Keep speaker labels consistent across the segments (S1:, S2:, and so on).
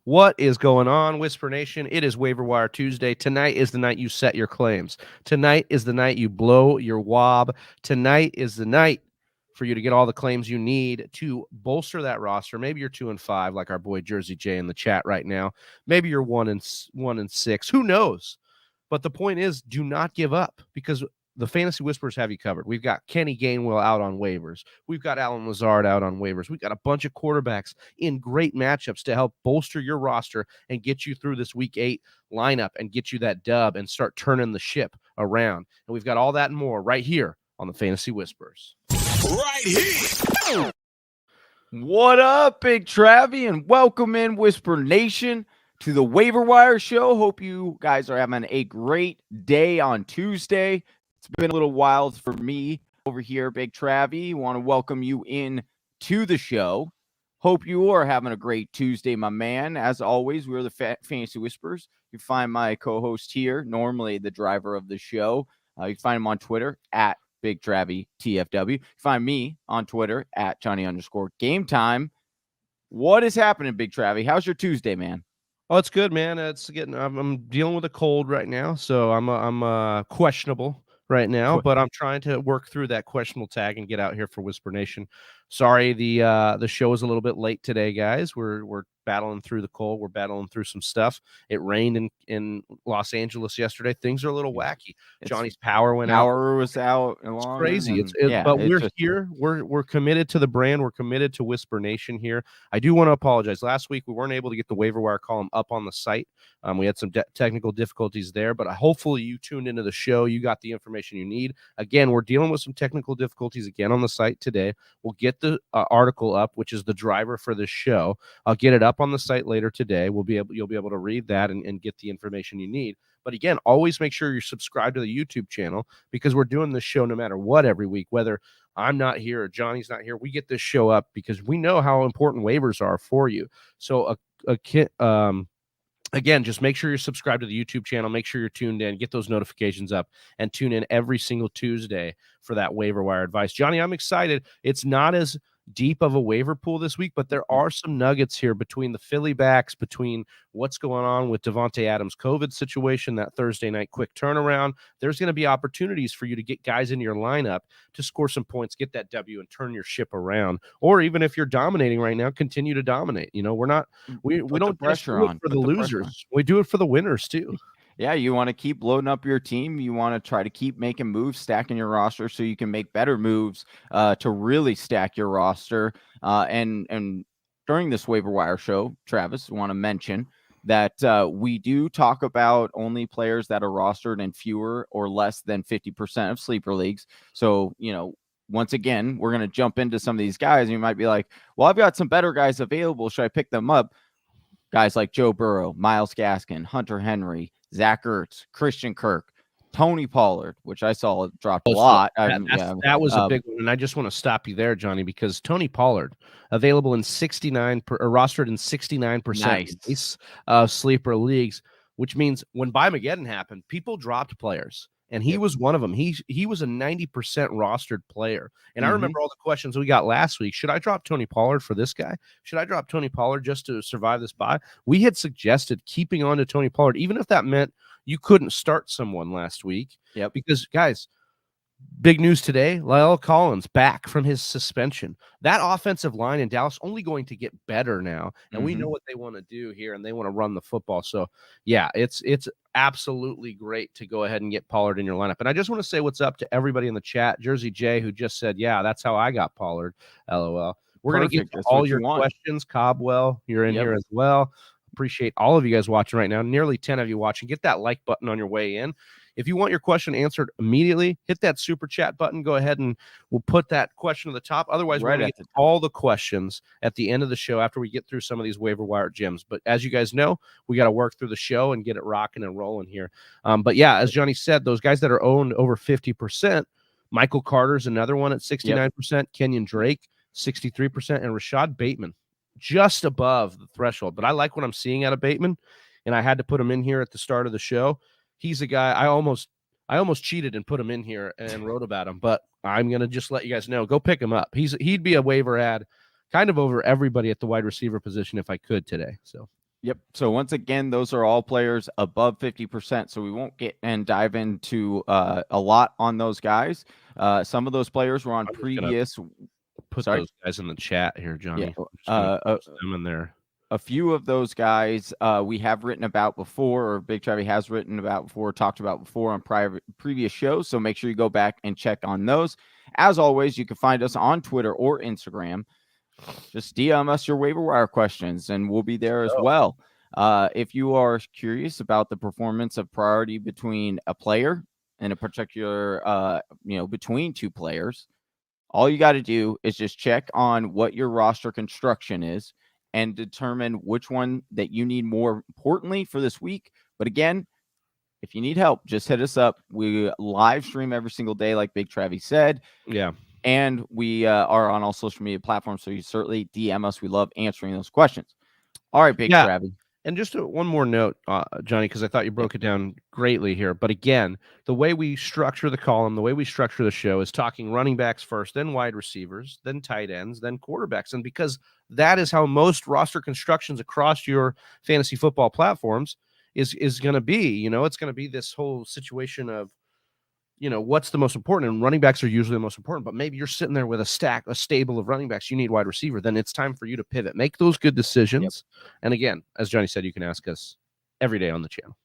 S1: What is going on, Whisper Nation? It is Waiver Wire Tuesday. Tonight is the night you set your claims. Tonight is the night you blow your wob. Tonight is the night for you to get all the claims you need to bolster that roster. Maybe you're 2-5, like our boy Jersey J in the chat right now. Maybe you're 1-6. Who knows? But the point is, do not give up, because the Fantasy Whispers have you covered. We've got Kenny Gainwell out on waivers. We've got Alan Lazard out on waivers. We've got a bunch of quarterbacks in great matchups to help bolster your roster and get you through this Week 8 lineup and get you that dub and start turning the ship around. And we've got all that and more right here on the Fantasy Whispers.
S2: Right here.
S3: What up, Big Travie, and welcome in, Whisper Nation, to the Waiver Wire Show. Hope you guys are having a great day on Tuesday. It's been a little wild for me over here, Big Travie. Want to welcome you in to the show. Hope you are having a great Tuesday, my man. As always, we're the Fantasy Whispers. You find my co-host here, normally the driver of the show. You can find him on Twitter at Big Travie TFW. You can find me on Twitter at Johnny_Game Time. What is happening, Big Travie? How's your Tuesday, man?
S1: Oh, it's good, man. I'm dealing with a cold right now, so I'm questionable right now, but I'm trying to work through that questionable tag and get out here for Whisper Nation. Sorry, the show is a little bit late today, guys. We're battling through the cold. We're battling through some stuff. It rained in Los Angeles yesterday. Things are a little wacky. Johnny's power went out.
S3: Power was out.
S1: It's crazy. But we're here. We're committed to the brand. We're committed to Whisper Nation here. I do want to apologize. Last week we weren't able to get the waiver wire column up on the site. We had some technical difficulties there, but hopefully you tuned into the show. You got the information you need. Again, we're dealing with some technical difficulties again on the site today. We'll get the article up, which is the driver for this show. I'll get it up on the site later today. You'll be able to read that and get the information you need. But again, always make sure you're subscribed to the YouTube channel, because we're doing this show no matter what every week, whether I'm not here or Johnny's not here. We get this show up because we know how important waivers are for you. So again, just make sure you're subscribed to the YouTube channel. Make sure you're tuned in, get those notifications up, and tune in every single Tuesday for that waiver wire advice. Johnny, I'm excited. It's not as deep of a waiver pool this week, but there are some nuggets here between the Philly backs, between what's going on with Devontae Adams' COVID situation, that Thursday night quick turnaround. There's going to be opportunities for you to get guys in your lineup to score some points, get that W, and turn your ship around. Or even if you're dominating right now, continue to dominate. You know, we don't pressure on for the losers. We do it for the winners too.
S3: Yeah, you want to keep loading up your team. You want to try to keep making moves, stacking your roster so you can make better moves to really stack your roster. And during this waiver wire show, Travis, I want to mention that we do talk about only players that are rostered in fewer or less than 50% of sleeper leagues. So, you know, once again, we're going to jump into some of these guys. And you might be like, well, I've got some better guys available. Should I pick them up? Guys like Joe Burrow, Myles Gaskin, Hunter Henry, Zach Ertz, Christian Kirk, Tony Pollard, which I saw dropped a lot.
S1: That was a big one. And I just want to stop you there, Johnny, because Tony Pollard, available in 69 rostered in 69% of sleeper leagues, which means when By-Mageddon happened, people dropped players. And he was one of them. He was a 90% rostered player. And I remember all the questions we got last week. Should I drop Tony Pollard for this guy? Should I drop Tony Pollard just to survive this bye? We had suggested keeping on to Tony Pollard, even if that meant you couldn't start someone last week.
S3: Yep.
S1: Because, guys, big news today, La'el Collins back from his suspension. That offensive line in Dallas only going to get better now. And we know what they want to do here, and they want to run the football. So, yeah, it's absolutely great to go ahead and get Pollard in your lineup. And I just want to say what's up to everybody in the chat. Jersey J, who just said, yeah, that's how I got Pollard. LOL. We're going to get to all your questions. Cobwell, you're in here as well. Appreciate all of you guys watching right now. Nearly 10 of you watching. Get that like button on your way in. If you want your question answered immediately, hit that super chat button. Go ahead and we'll put that question at the top. Otherwise, we're going to get to all the questions at the end of the show after we get through some of these waiver wire gems. But as you guys know, we got to work through the show and get it rocking and rolling here. But yeah, as Johnny said, those guys that are owned over 50%, Michael Carter's another one at 69%, Kenyon Drake, 63%, and Rashad Bateman, just above the threshold. But I like what I'm seeing out of Bateman, and I had to put him in here at the start of the show. He's a guy I almost cheated and put him in here and wrote about him, but I'm going to just let you guys know, go pick him up. He'd be a waiver ad kind of over everybody at the wide receiver position if I could today. So
S3: Yep. So once again, those are all players above 50%. So we won't get and dive into a lot on those guys. Some of those players were on
S1: I'm just gonna
S3: previous.
S1: put
S3: Sorry.
S1: those guys in the chat here,
S3: Yeah.
S1: Johnny. I'm just gonna post them in there.
S3: A few of those guys we have written about before, or Big Trevi has written about before, talked about before on previous shows. So make sure you go back and check on those. As always, you can find us on Twitter or Instagram. Just DM us your waiver wire questions, and we'll be there as well. If you are curious about the performance of priority between a player and a particular, between two players, all you got to do is just check on what your roster construction is and determine which one that you need more importantly for this week. But again, if you need help, just hit us up. We live stream every single day, like Big Travi said.
S1: Yeah.
S3: And we are on all social media platforms, so you certainly DM us. We love answering those questions. All right, Big Travi.
S1: And just one more note, Johnny, because I thought you broke it down greatly here. But again, the way we structure the column, the way we structure the show is talking running backs first, then wide receivers, then tight ends, then quarterbacks. And because that is how most roster constructions across your fantasy football platforms is going to be, it's going to be this whole situation of, what's the most important? And running backs are usually the most important, but maybe you're sitting there with a stable of running backs. You need wide receiver. Then it's time for you to pivot, make those good decisions. Yep. And again, as Johnny said, you can ask us every day on the channel.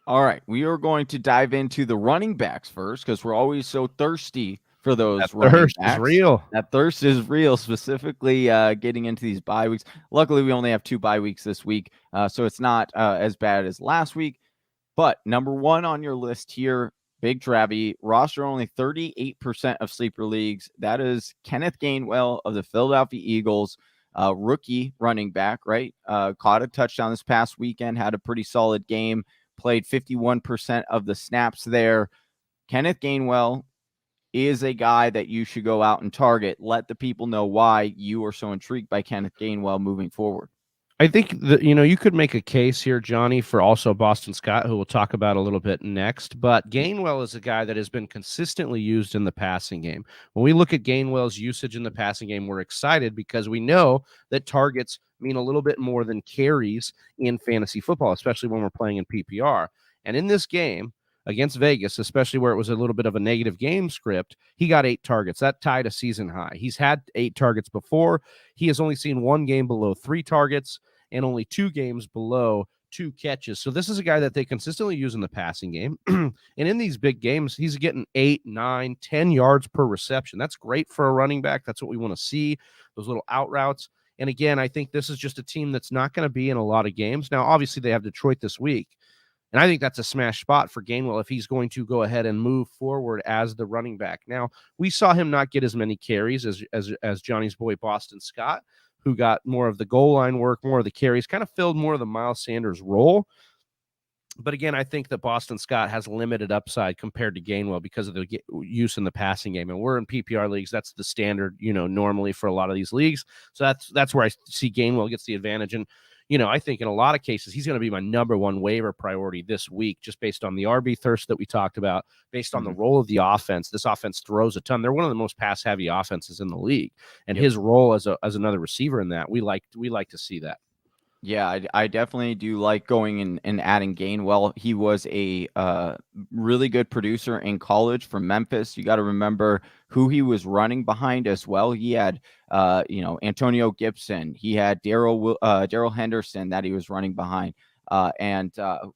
S3: All right. We are going to dive into the running backs first because we're always so thirsty for those running backs.
S1: Is real.
S3: That thirst is real, specifically getting into these bye weeks. Luckily, we only have 2 bye weeks this week, so it's not as bad as last week. But number one on your list here, Big Travi, roster only 38% of sleeper leagues. That is Kenneth Gainwell of the Philadelphia Eagles, rookie running back, right? Caught a touchdown this past weekend, had a pretty solid game, played 51% of the snaps there. Kenneth Gainwell is a guy that you should go out and target. Let the people know why you are so intrigued by Kenneth Gainwell moving forward.
S1: I think that, you could make a case here, Johnny, for also Boston Scott, who we'll talk about a little bit next. But Gainwell is a guy that has been consistently used in the passing game. When we look at Gainwell's usage in the passing game, we're excited because we know that targets mean a little bit more than carries in fantasy football, especially when we're playing in PPR. And in this game against Vegas, especially where it was a little bit of a negative game script, he got 8 targets. That tied a season high. He's had 8 targets before. He has only seen 1 game below 3 targets and only 2 games below 2 catches. So this is a guy that they consistently use in the passing game. And in these big games, he's getting 8, 9, 10 yards per reception. That's great for a running back. That's what we want to see, those little out routes. And again, I think this is just a team that's not going to be in a lot of games. Now, obviously, they have Detroit this week. And I think that's a smash spot for Gainwell if he's going to go ahead and move forward as the running back. Now, we saw him not get as many carries as Johnny's boy Boston Scott, who got more of the goal line work, more of the carries, kind of filled more of the Miles Sanders role. But again, I think that Boston Scott has limited upside compared to Gainwell because of the use in the passing game. And we're in PPR leagues. That's the standard, normally for a lot of these leagues. So that's where I see Gainwell gets the advantage. And, I think in a lot of cases, he's going to be my number 1 waiver priority this week, just based on the RB thirst that we talked about, based on the role of the offense. This offense throws a ton. They're one of the most pass-heavy offenses in the league. And his role as another receiver in that, we like to see that.
S3: Yeah, I definitely do like going and adding Gainwell. He was a really good producer in college from Memphis. You got to remember who he was running behind as well. He had, Antonio Gibson. He had Darrell Henderson that he was running behind. And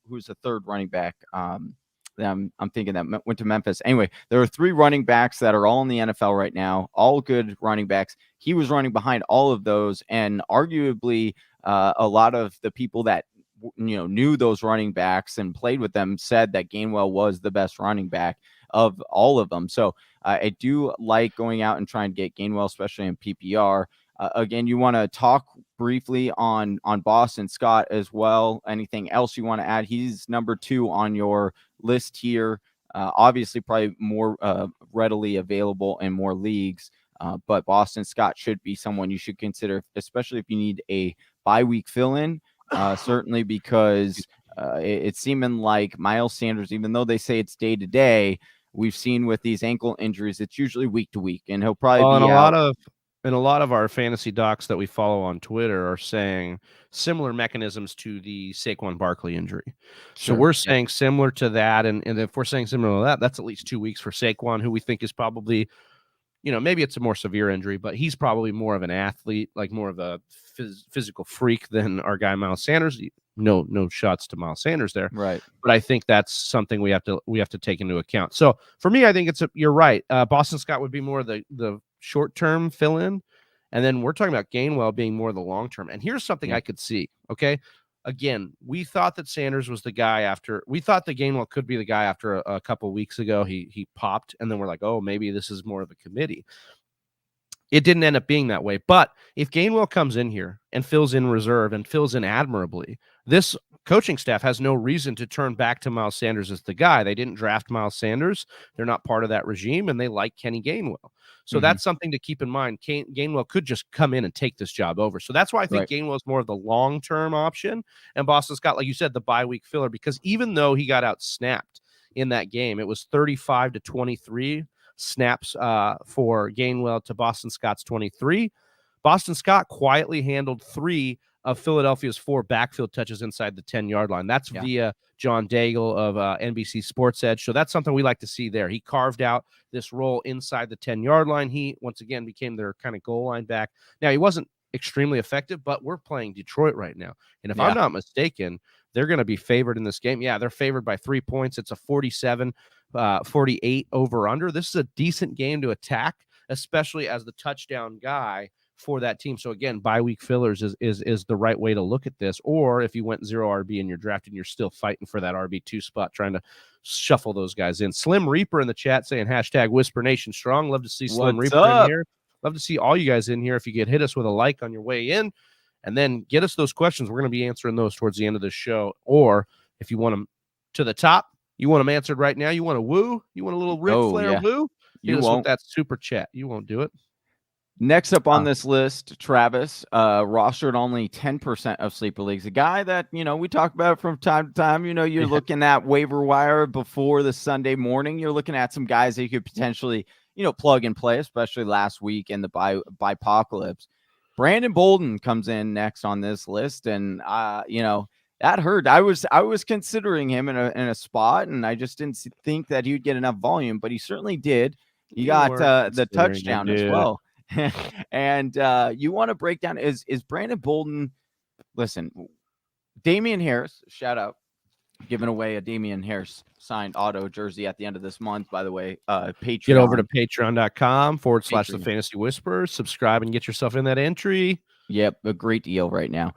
S3: who's the third running back? I'm thinking that went to Memphis. Anyway, there are 3 running backs that are all in the NFL right now, all good running backs. He was running behind all of those, and arguably a lot of the people that knew those running backs and played with them said that Gainwell was the best running back of all of them. So I do like going out and trying to get Gainwell, especially in PPR. Again, you want to talk briefly on Boston Scott as well. Anything else you want to add? He's number 2 on your list here. Obviously, probably more readily available in more leagues. But Boston Scott should be someone you should consider, especially if you need a bye week fill-in. Certainly because it's seeming like Miles Sanders, even though they say it's day to day, we've seen with these ankle injuries, it's usually week to week, and he'll probably be out.
S1: And a lot of our fantasy docs that we follow on Twitter are saying similar mechanisms to the Saquon Barkley injury. So we're saying similar to that. And if we're saying similar to that, that's at least 2 weeks for Saquon, who we think is probably, maybe it's a more severe injury, but he's probably more of an athlete, like more of a physical freak than our guy Miles Sanders. No shots to Miles Sanders there,
S3: right?
S1: But I think that's something we have to take into account. So for me, I think you're right. Boston Scott would be more the short term fill in, and then we're talking about Gainwell being more the long term. And here's something I could see. Okay, again, we thought that Sanders was the guy we thought that Gainwell could be the guy after a couple weeks ago. He popped, and then we're like, oh, maybe this is more of a committee. It didn't end up being that way. But if Gainwell comes in here and fills in reserve and fills in admirably, this coaching staff has no reason to turn back to Miles Sanders as the guy. They didn't draft Miles Sanders. They're not part of that regime, and they like Kenny Gainwell. So that's something to keep in mind. Gainwell could just come in and take this job over. So that's why I think Gainwell is more of the long-term option. And Boston Scott, like you said, the bye-week filler, because even though he got out-snapped in that game, it was 35-23 snaps for Gainwell to Boston Scott's 23. Boston Scott quietly handled 3 of Philadelphia's 4 backfield touches inside the 10-yard line. That's via John Daigle of NBC Sports Edge. So that's something we like to see there. He carved out this role inside the 10-yard line. He, once again, became their kind of goal line back. Now, he wasn't extremely effective, but we're playing Detroit right now. And if I'm not mistaken, they're going to be favored in this game. Yeah, they're favored by 3 points. It's a 47-48 over-under. This is a decent game to attack, especially as the touchdown guy for that team. So again, bye-week fillers is the right way to look at this. Or if you went 0 RB in your draft and you're still fighting for that RB2 spot, trying to shuffle those guys in. Slim Reaper in the chat saying #Whisper Nation Strong. Love to see Slim Reaper in here. Love to see all you guys in here. If you could hit us with a like on your way in, and then get us those questions. We're going to be answering those towards the end of the show. Or if you want them to the top, you want them answered right now, you want a woo, you want a little Ric Flair woo,
S3: you
S1: hit us
S3: won't.
S1: with that super chat. You won't do it.
S3: Next up on this list, Travis, rostered only 10% of sleeper leagues. A guy that, we talk about from time to time. You're looking at waiver wire before the Sunday morning. You're looking at some guys that you could potentially, plug and play, especially last week in the Bypocalypse. Brandon Bolden comes in next on this list, and that hurt. I was considering him in a spot, and I just didn't think that he would get enough volume, but he certainly did. He got the touchdown as well. And you want to break down is Brandon Bolden. Listen, Damian Harris, shout out, giving away a Damian Harris signed auto jersey at the end of this month, by the way. Patreon.
S1: Get over to patreon.com/the Fantasy Whisperers. Subscribe and get yourself in that entry.
S3: Yep, a great deal right now.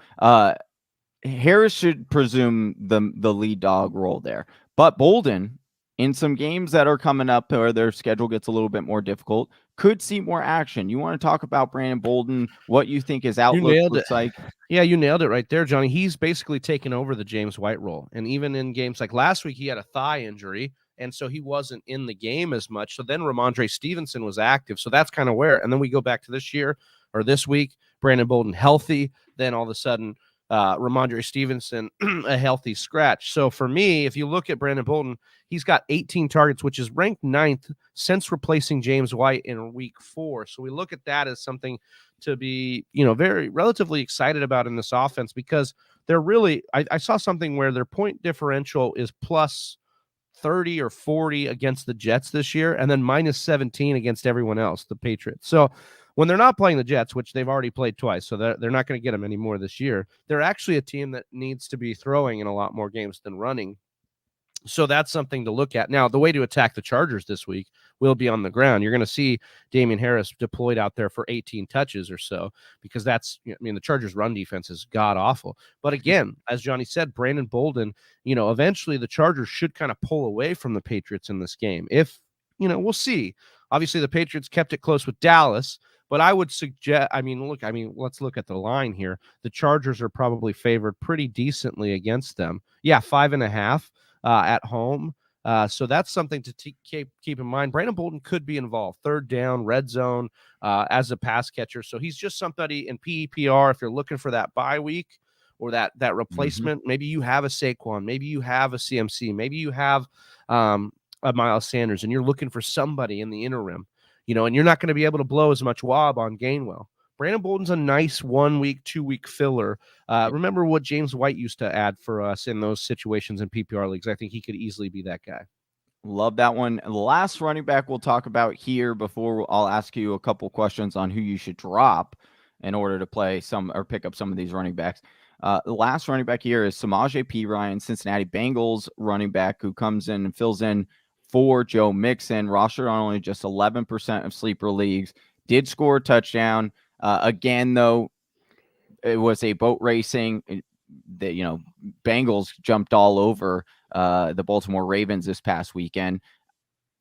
S3: Harris should presume the lead dog role there, but Bolden, in some games that are coming up where their schedule gets a little bit more difficult, could see more action. You want to talk about Brandon Bolden, what you think his outlook looks like?
S1: Yeah, you nailed it right there, Johnny. He's basically taken over the James White role. And even in games like last week, he had a thigh injury, and so he wasn't in the game as much. So then Ramondre Stevenson was active. So that's kind of where. And then we go back to this week, Brandon Bolden healthy. Then all of a sudden, Ramondre Stevenson, a healthy scratch. So for me, if you look at Brandon Bolden, he's got 18 targets, which is ranked 9th since replacing James White in week 4. So we look at that as something to be, very relatively excited about in this offense, because they're really, I saw something where their point differential is plus 30 or 40 against the Jets this year, and then minus 17 against everyone else, the Patriots. So when they're not playing the Jets, which they've already played twice, so they're not going to get them anymore this year, they're actually a team that needs to be throwing in a lot more games than running. So that's something to look at. Now, the way to attack the Chargers this week will be on the ground. You're going to see Damian Harris deployed out there for 18 touches or so, because the Chargers' run defense is god-awful. But again, as Johnny said, Brandon Bolden, eventually the Chargers should kind of pull away from the Patriots in this game. If, we'll see. Obviously, the Patriots kept it close with Dallas, but I would suggest, let's look at the line here. The Chargers are probably favored pretty decently against them. Yeah, 5.5 at home. So that's something to keep in mind. Brandon Bolden could be involved. Third down, red zone as a pass catcher. So he's just somebody in PEPR, if you're looking for that bye week or that replacement. Maybe you have a Saquon. Maybe you have a CMC. Maybe you have a Miles Sanders, and you're looking for somebody in the interim. and you're not going to be able to blow as much wob on Gainwell. Brandon Bolden's a nice 1 week, 2 week filler. Remember what James White used to add for us in those situations in PPR leagues. I think he could easily be that guy.
S3: Love that one. The last running back we'll talk about here before I'll ask you a couple questions on who you should drop in order to play some or pick up some of these running backs. The last running back here is Samaje Perine, Cincinnati Bengals running back, who comes in and fills in for Joe Mixon. Rostered on only just 11% of sleeper leagues. Did score a touchdown. Again, though, it was a boat racing. Bengals jumped all over the Baltimore Ravens this past weekend.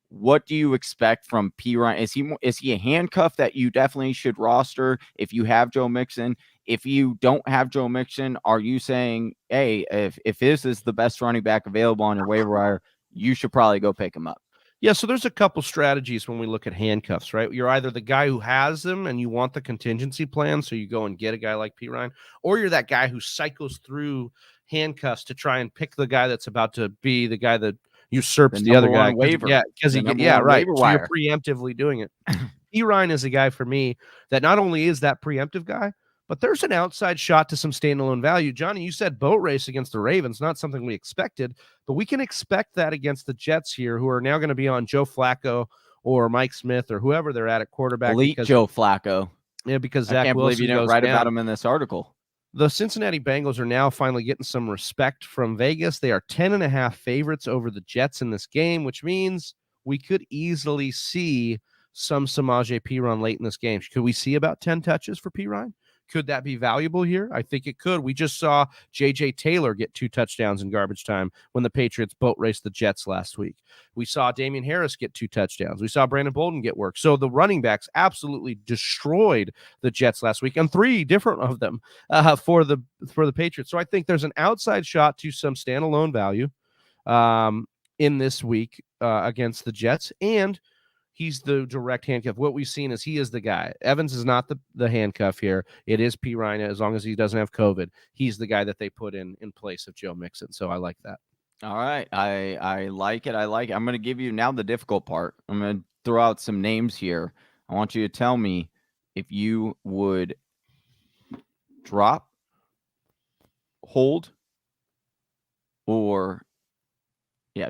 S3: What do you expect from Perine? Is he a handcuff that you definitely should roster if you have Joe Mixon? If you don't have Joe Mixon, are you saying, hey, if this is the best running back available on your waiver wire, you should probably go pick him up?
S1: Yeah, so there's a couple strategies when we look at handcuffs, right? You're either the guy who has them and you want the contingency plan, so you go and get a guy like Perine, or you're that guy who cycles through handcuffs to try and pick the guy that's about to be the guy that usurps the other guy.
S3: Waiver.
S1: Because right. So you're preemptively doing it. Perine is a guy for me that not only is that preemptive guy, but there's an outside shot to some standalone value. Johnny, you said boat race against the Ravens, not something we expected, but we can expect that against the Jets here, who are now going to be on Joe Flacco or Mike Smith or whoever they're at quarterback.
S3: Elite Joe Flacco.
S1: Yeah, because
S3: I can't believe you didn't write about him in this article.
S1: The Cincinnati Bengals are now finally getting some respect from Vegas. They are 10.5 favorites over the Jets in this game, which means we could easily see some Samaje Perine late in this game. Could we see about 10 touches for Perine? Could that be valuable here? I think it could. We just saw J.J. Taylor get 2 touchdowns in garbage time when the Patriots boat raced the Jets last week. We saw Damian Harris get 2 touchdowns. We saw Brandon Bolden get work. So the running backs absolutely destroyed the Jets last week, and 3 different of them for the Patriots. So I think there's an outside shot to some standalone value in this week against the Jets, and he's the direct handcuff. What we've seen is he is the guy. Evans is not the handcuff here. It is Perine, as long as he doesn't have COVID. He's the guy that they put in place of Joe Mixon. So I like that.
S3: All right. I like it. I'm going to give you now the difficult part. I'm going to throw out some names here. I want you to tell me if you would drop, hold, or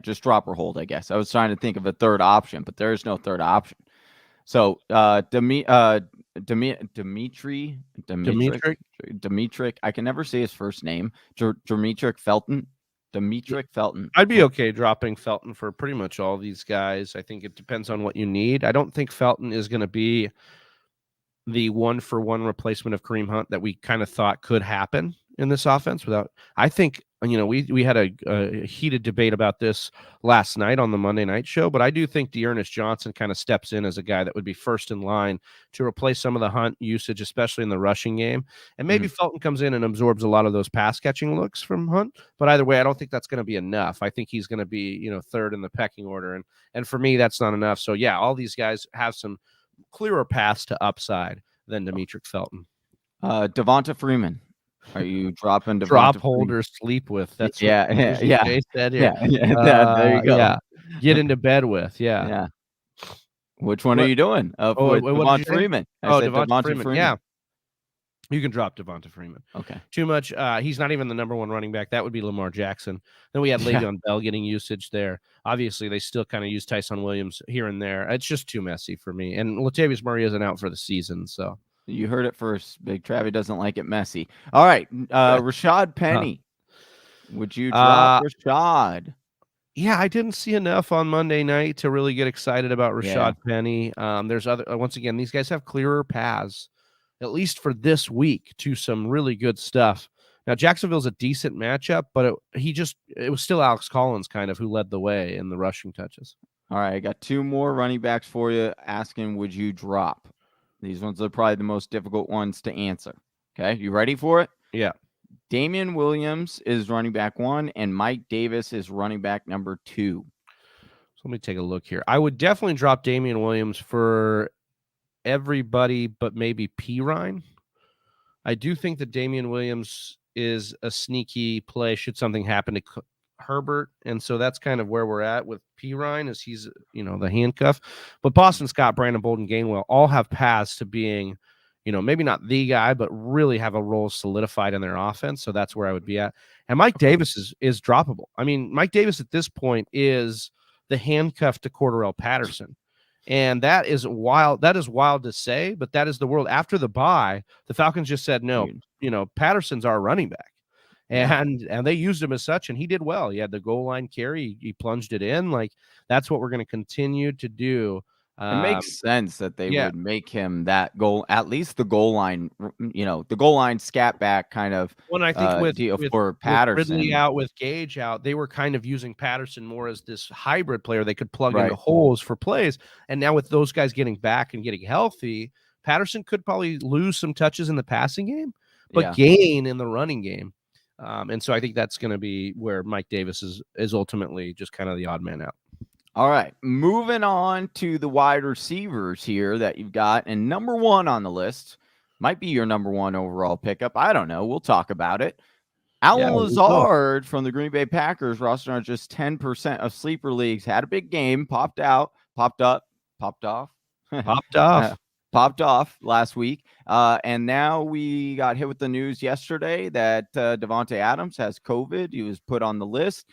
S3: just drop or hold, I guess. I was trying to think of a third option, but there is no third option. So Dimitri, I can never say his first name. Demetric Felton.
S1: I'd be okay dropping Felton for pretty much all these guys. I think it depends on what you need. I don't think Felton is going to be the 1-for-1 replacement of Kareem Hunt that we kind of thought could happen in this offense. I think, we had a heated debate about this last night on the Monday night show, but I do think Dearness Johnson kind of steps in as a guy that would be first in line to replace some of the Hunt usage, especially in the rushing game. And maybe Felton comes in and absorbs a lot of those pass catching looks from Hunt. But either way, I don't think that's going to be enough. I think he's going to be, third in the pecking order. And for me, that's not enough. So yeah, all these guys have some clearer paths to upside than Demetric Felton.
S3: Devonta Freeman. Are you dropping Devonta
S1: Drop,
S3: Freeman?
S1: hold, or sleep with? That's
S3: Jay
S1: said here.
S3: There you go.
S1: Yeah. Get into bed with. Yeah.
S3: Which one are you doing? With Devonta Freeman. I said
S1: Devonta Freeman. Yeah. You can drop Devonta Freeman.
S3: Okay.
S1: Too much. He's not even the number 1 running back. That would be Lamar Jackson. Then we had Le'Veon Bell getting usage there. Obviously, they still kind of use Tyson Williams here and there. It's just too messy for me. And Latavius Murray isn't out for the season, so.
S3: You heard it first. Big Travi doesn't like it messy. All right. Rashad Penny. Would you drop Rashad?
S1: Yeah, I didn't see enough on Monday night to really get excited about Rashad Penny. There's once again, these guys have clearer paths, at least for this week, to some really good stuff. Now, Jacksonville's a decent matchup, but it was still Alex Collins kind of who led the way in the rushing touches.
S3: All right. I got 2 more running backs for you asking, would you drop? These ones are probably the most difficult ones to answer. Okay, you ready for it?
S1: Yeah.
S3: Damian Williams is running back 1, and Mike Davis is running back number 2.
S1: So let me take a look here. I would definitely drop Damian Williams for everybody but maybe Perine. I do think that Damian Williams is a sneaky play should something happen to Herbert, and so that's kind of where we're at with Pirine, is he's the handcuff. But Boston Scott, Brandon Bolden, Gainwell all have paths to being, maybe not the guy, but really have a role solidified in their offense. So that's where I would be at. And Mike Davis is droppable. I mean, Mike Davis at this point is the handcuff to Cordarrelle Patterson. And that is wild. That is wild to say, but that is the world. After the bye, the Falcons just said, no, Patterson's our running back. And they used him as such, and he did well. He had the goal line carry. He plunged it in. Like, that's what we're going to continue to do.
S3: It makes sense that they would make him that goal, at least the goal line, the goal line scat back kind of
S1: when I think with
S3: Patterson.
S1: Ridley out, with Gage out, they were kind of using Patterson more as this hybrid player they could plug into holes for plays. And now with those guys getting back and getting healthy, Patterson could probably lose some touches in the passing game, but gain in the running game. And so I think that's going to be where Mike Davis is ultimately just kind of the odd man out.
S3: All right, moving on to the wide receivers here that you've got. And number one on the list might be your number one overall pickup. I don't know. We'll talk about it. Allen Lazard from the Green Bay Packers, rostered on just 10% of sleeper leagues, had a big game, popped off last week. And now we got hit with the news yesterday that Davante Adams has COVID. He was put on the list,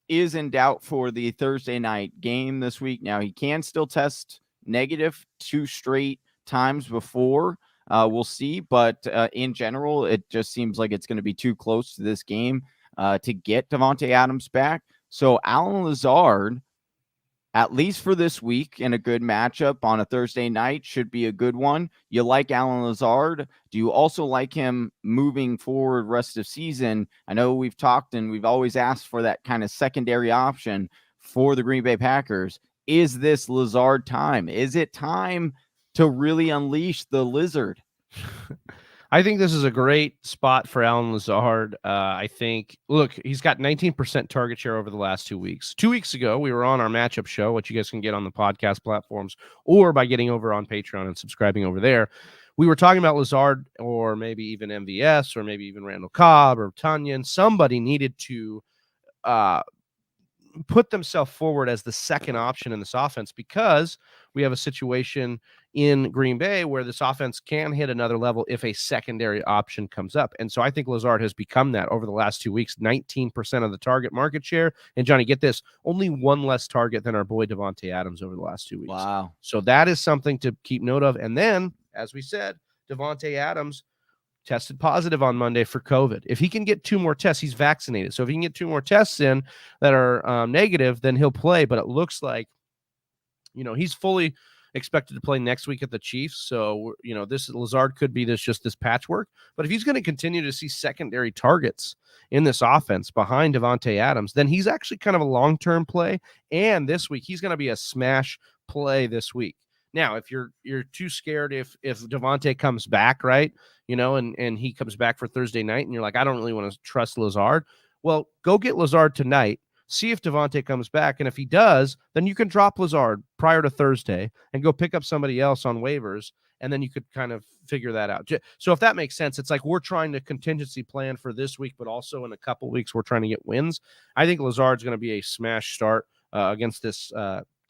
S3: is in doubt for the Thursday night game this week. Now, he can still test negative 2 straight times before. We'll see. But in general, it just seems like it's going to be too close to this game to get Davante Adams back. So Allen Lazard, at least for this week, in a good matchup on a Thursday night, should be a good one. You like Allen Lazard? Do you also like him moving forward rest of season? I know we've talked and we've always asked for that kind of secondary option for the Green Bay Packers. Is this Lazard time? Is it time to really unleash the lizard?
S1: I think this is a great spot for Allen Lazard. I think, look, he's got 19% target share over the last 2 weeks. 2 weeks ago, we were on our matchup show, which you guys can get on the podcast platforms or by getting over on Patreon and subscribing over there. We were talking about Lazard, or maybe even MVS, or maybe even Randall Cobb or Tunyon. Somebody needed to put themselves forward as the second option in this offense, because we have a situation in Green Bay where this offense can hit another level if a secondary option comes up. And so I think Lazard has become that over the last 2 weeks, 19% of the target market share. And Johnny, get this, only one less target than our boy Davante Adams over the last 2 weeks.
S3: Wow.
S1: So that is something to keep note of. And then, as we said, Davante Adams tested positive on Monday for COVID. If he can get 2 more tests, he's vaccinated. So if he can get 2 more tests in that are negative, then he'll play. But it looks like, he's fully expected to play next week at the Chiefs. So, this Lazard could be just this patchwork. But if he's going to continue to see secondary targets in this offense behind Davante Adams, then he's actually kind of a long-term play. And this week, he's going to be a smash play this week. Now, if you're too scared if Davante comes back, right, and he comes back for Thursday night, and you're like, I don't really want to trust Lazard. Well, go get Lazard tonight. See if Davante comes back, and if he does, then you can drop Lazard prior to Thursday and go pick up somebody else on waivers, and then you could kind of figure that out. So if that makes sense, it's like we're trying to contingency plan for this week, but also in a couple weeks we're trying to get wins. I think Lazard's going to be a smash start against this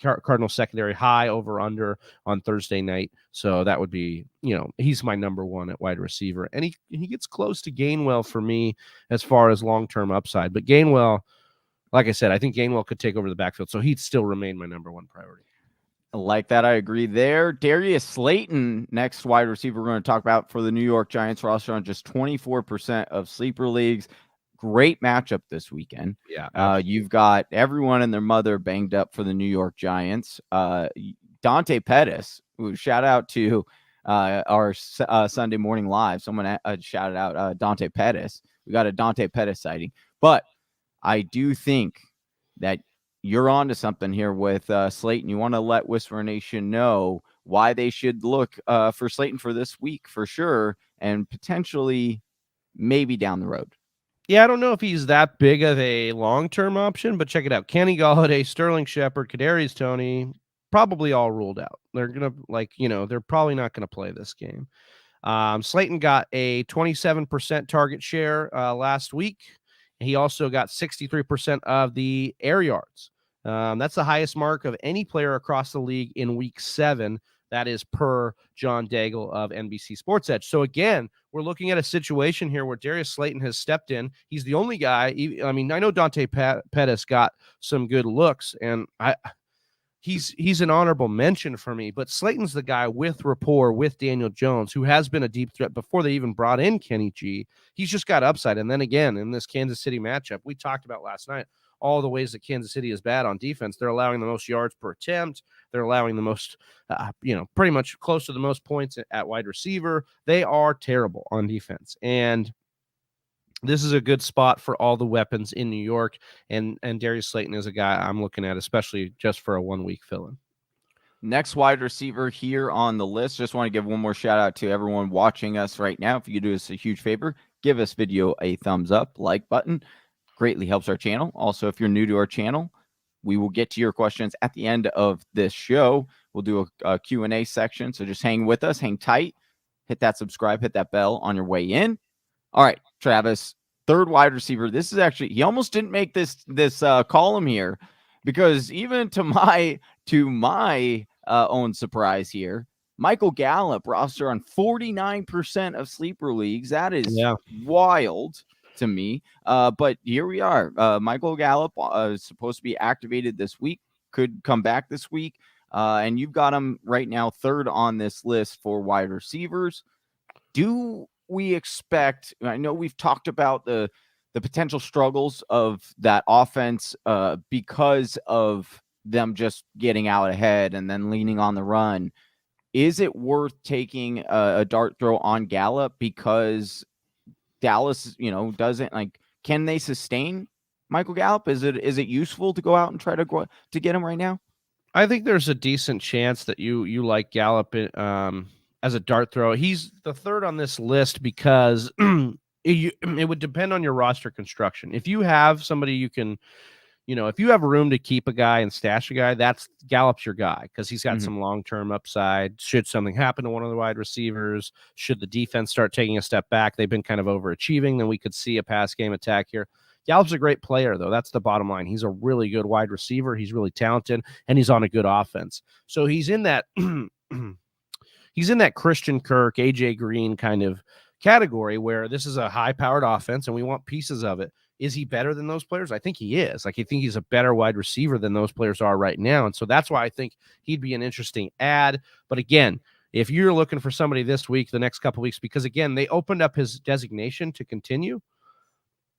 S1: Cardinal secondary, high over under on Thursday night. So that would be, he's my number one at wide receiver, and he gets close to Gainwell for me as far as long-term upside. But Gainwell, like I said, I think Gainwell could take over the backfield, so he'd still remain my number one priority.
S3: Like that, I agree there. Darius Slayton, next wide receiver we're going to talk about for the New York Giants, roster on just 24% of sleeper leagues. Great matchup this weekend.
S1: Yeah.
S3: You've got everyone and their mother banged up for the New York Giants. Dante Pettis, who shout out to our Sunday morning live. Someone shouted out Dante Pettis. We got a Dante Pettis sighting. But I do think that you're on to something here with Slayton. You want to let Whisper Nation know why they should look for Slayton for this week for sure, and potentially maybe down the road.
S1: Yeah, I don't know if he's that big of a long-term option, but check it out. Kenny Golladay, Sterling Shepard, Kadarius Toney, probably all ruled out. They're going to, they're probably not going to play this game. Slayton got a 27% target share last week, He also got 63% of the air yards. That's the highest mark of any player across the league in week 7. That is per John Daigle of NBC Sports Edge. So again, we're looking at a situation here where Darius Slayton has stepped in. He's the only guy. I mean, I know Dante Pettis got some good looks, and he's an honorable mention for me, but Slayton's the guy with rapport with Daniel Jones, who has been a deep threat before they even brought in Kenny G. He's just got upside. And then again, in this Kansas City matchup, we talked about last night, all the ways that Kansas City is bad on defense. They're allowing the most yards per attempt. They're allowing the most, pretty much close to the most points at wide receiver. They are terrible on defense. And this is a good spot for all the weapons in New York. And Darius Slayton is a guy I'm looking at, especially just for a 1-week fill-in.
S3: Next wide receiver here on the list. Just want to give one more shout out to everyone watching us right now. If you could do us a huge favor, give this video a thumbs up, like button. Greatly helps our channel. Also, if you're new to our channel, we will get to your questions at the end of this show. We'll do a Q&A section. So just hang with us, hang tight, hit that subscribe, hit that bell on your way in. All right, Travis, third wide receiver. This is actually, he almost didn't make this column here, because even to my own surprise here, Michael Gallup roster on 49% of sleeper leagues. That is wild to me. But here we are. Michael Gallup is supposed to be activated this week, could come back this week. And you've got him right now third on this list for wide receivers. Do we expect, I know we've talked about the potential struggles of that offense because of them just getting out ahead and then leaning on the run. Is it worth taking a dart throw on Gallup because Dallas, doesn't can they sustain Michael Gallup? Is it useful to go out and try to get him right now?
S1: I think there's a decent chance that you like Gallup as a dart throw. He's the third on this list because it would depend on your roster construction. If you have somebody you can, if you have room to keep a guy and stash a guy, that's Gallup's your guy because he's got some long-term upside. Should something happen to one of the wide receivers, should the defense start taking a step back, they've been kind of overachieving, then we could see a pass game attack here. Gallup's a great player, though. That's the bottom line. He's a really good wide receiver. He's really talented, and he's on a good offense. So he's in that he's in that Christian Kirk, AJ Green kind of category where this is a high-powered offense, and we want pieces of it. Is he better than those players? I think he is. I think he's a better wide receiver than those players are right now. And so that's why I think he'd be an interesting add. But again, if you're looking for somebody this week, the next couple of weeks, because again, they opened up his designation to continue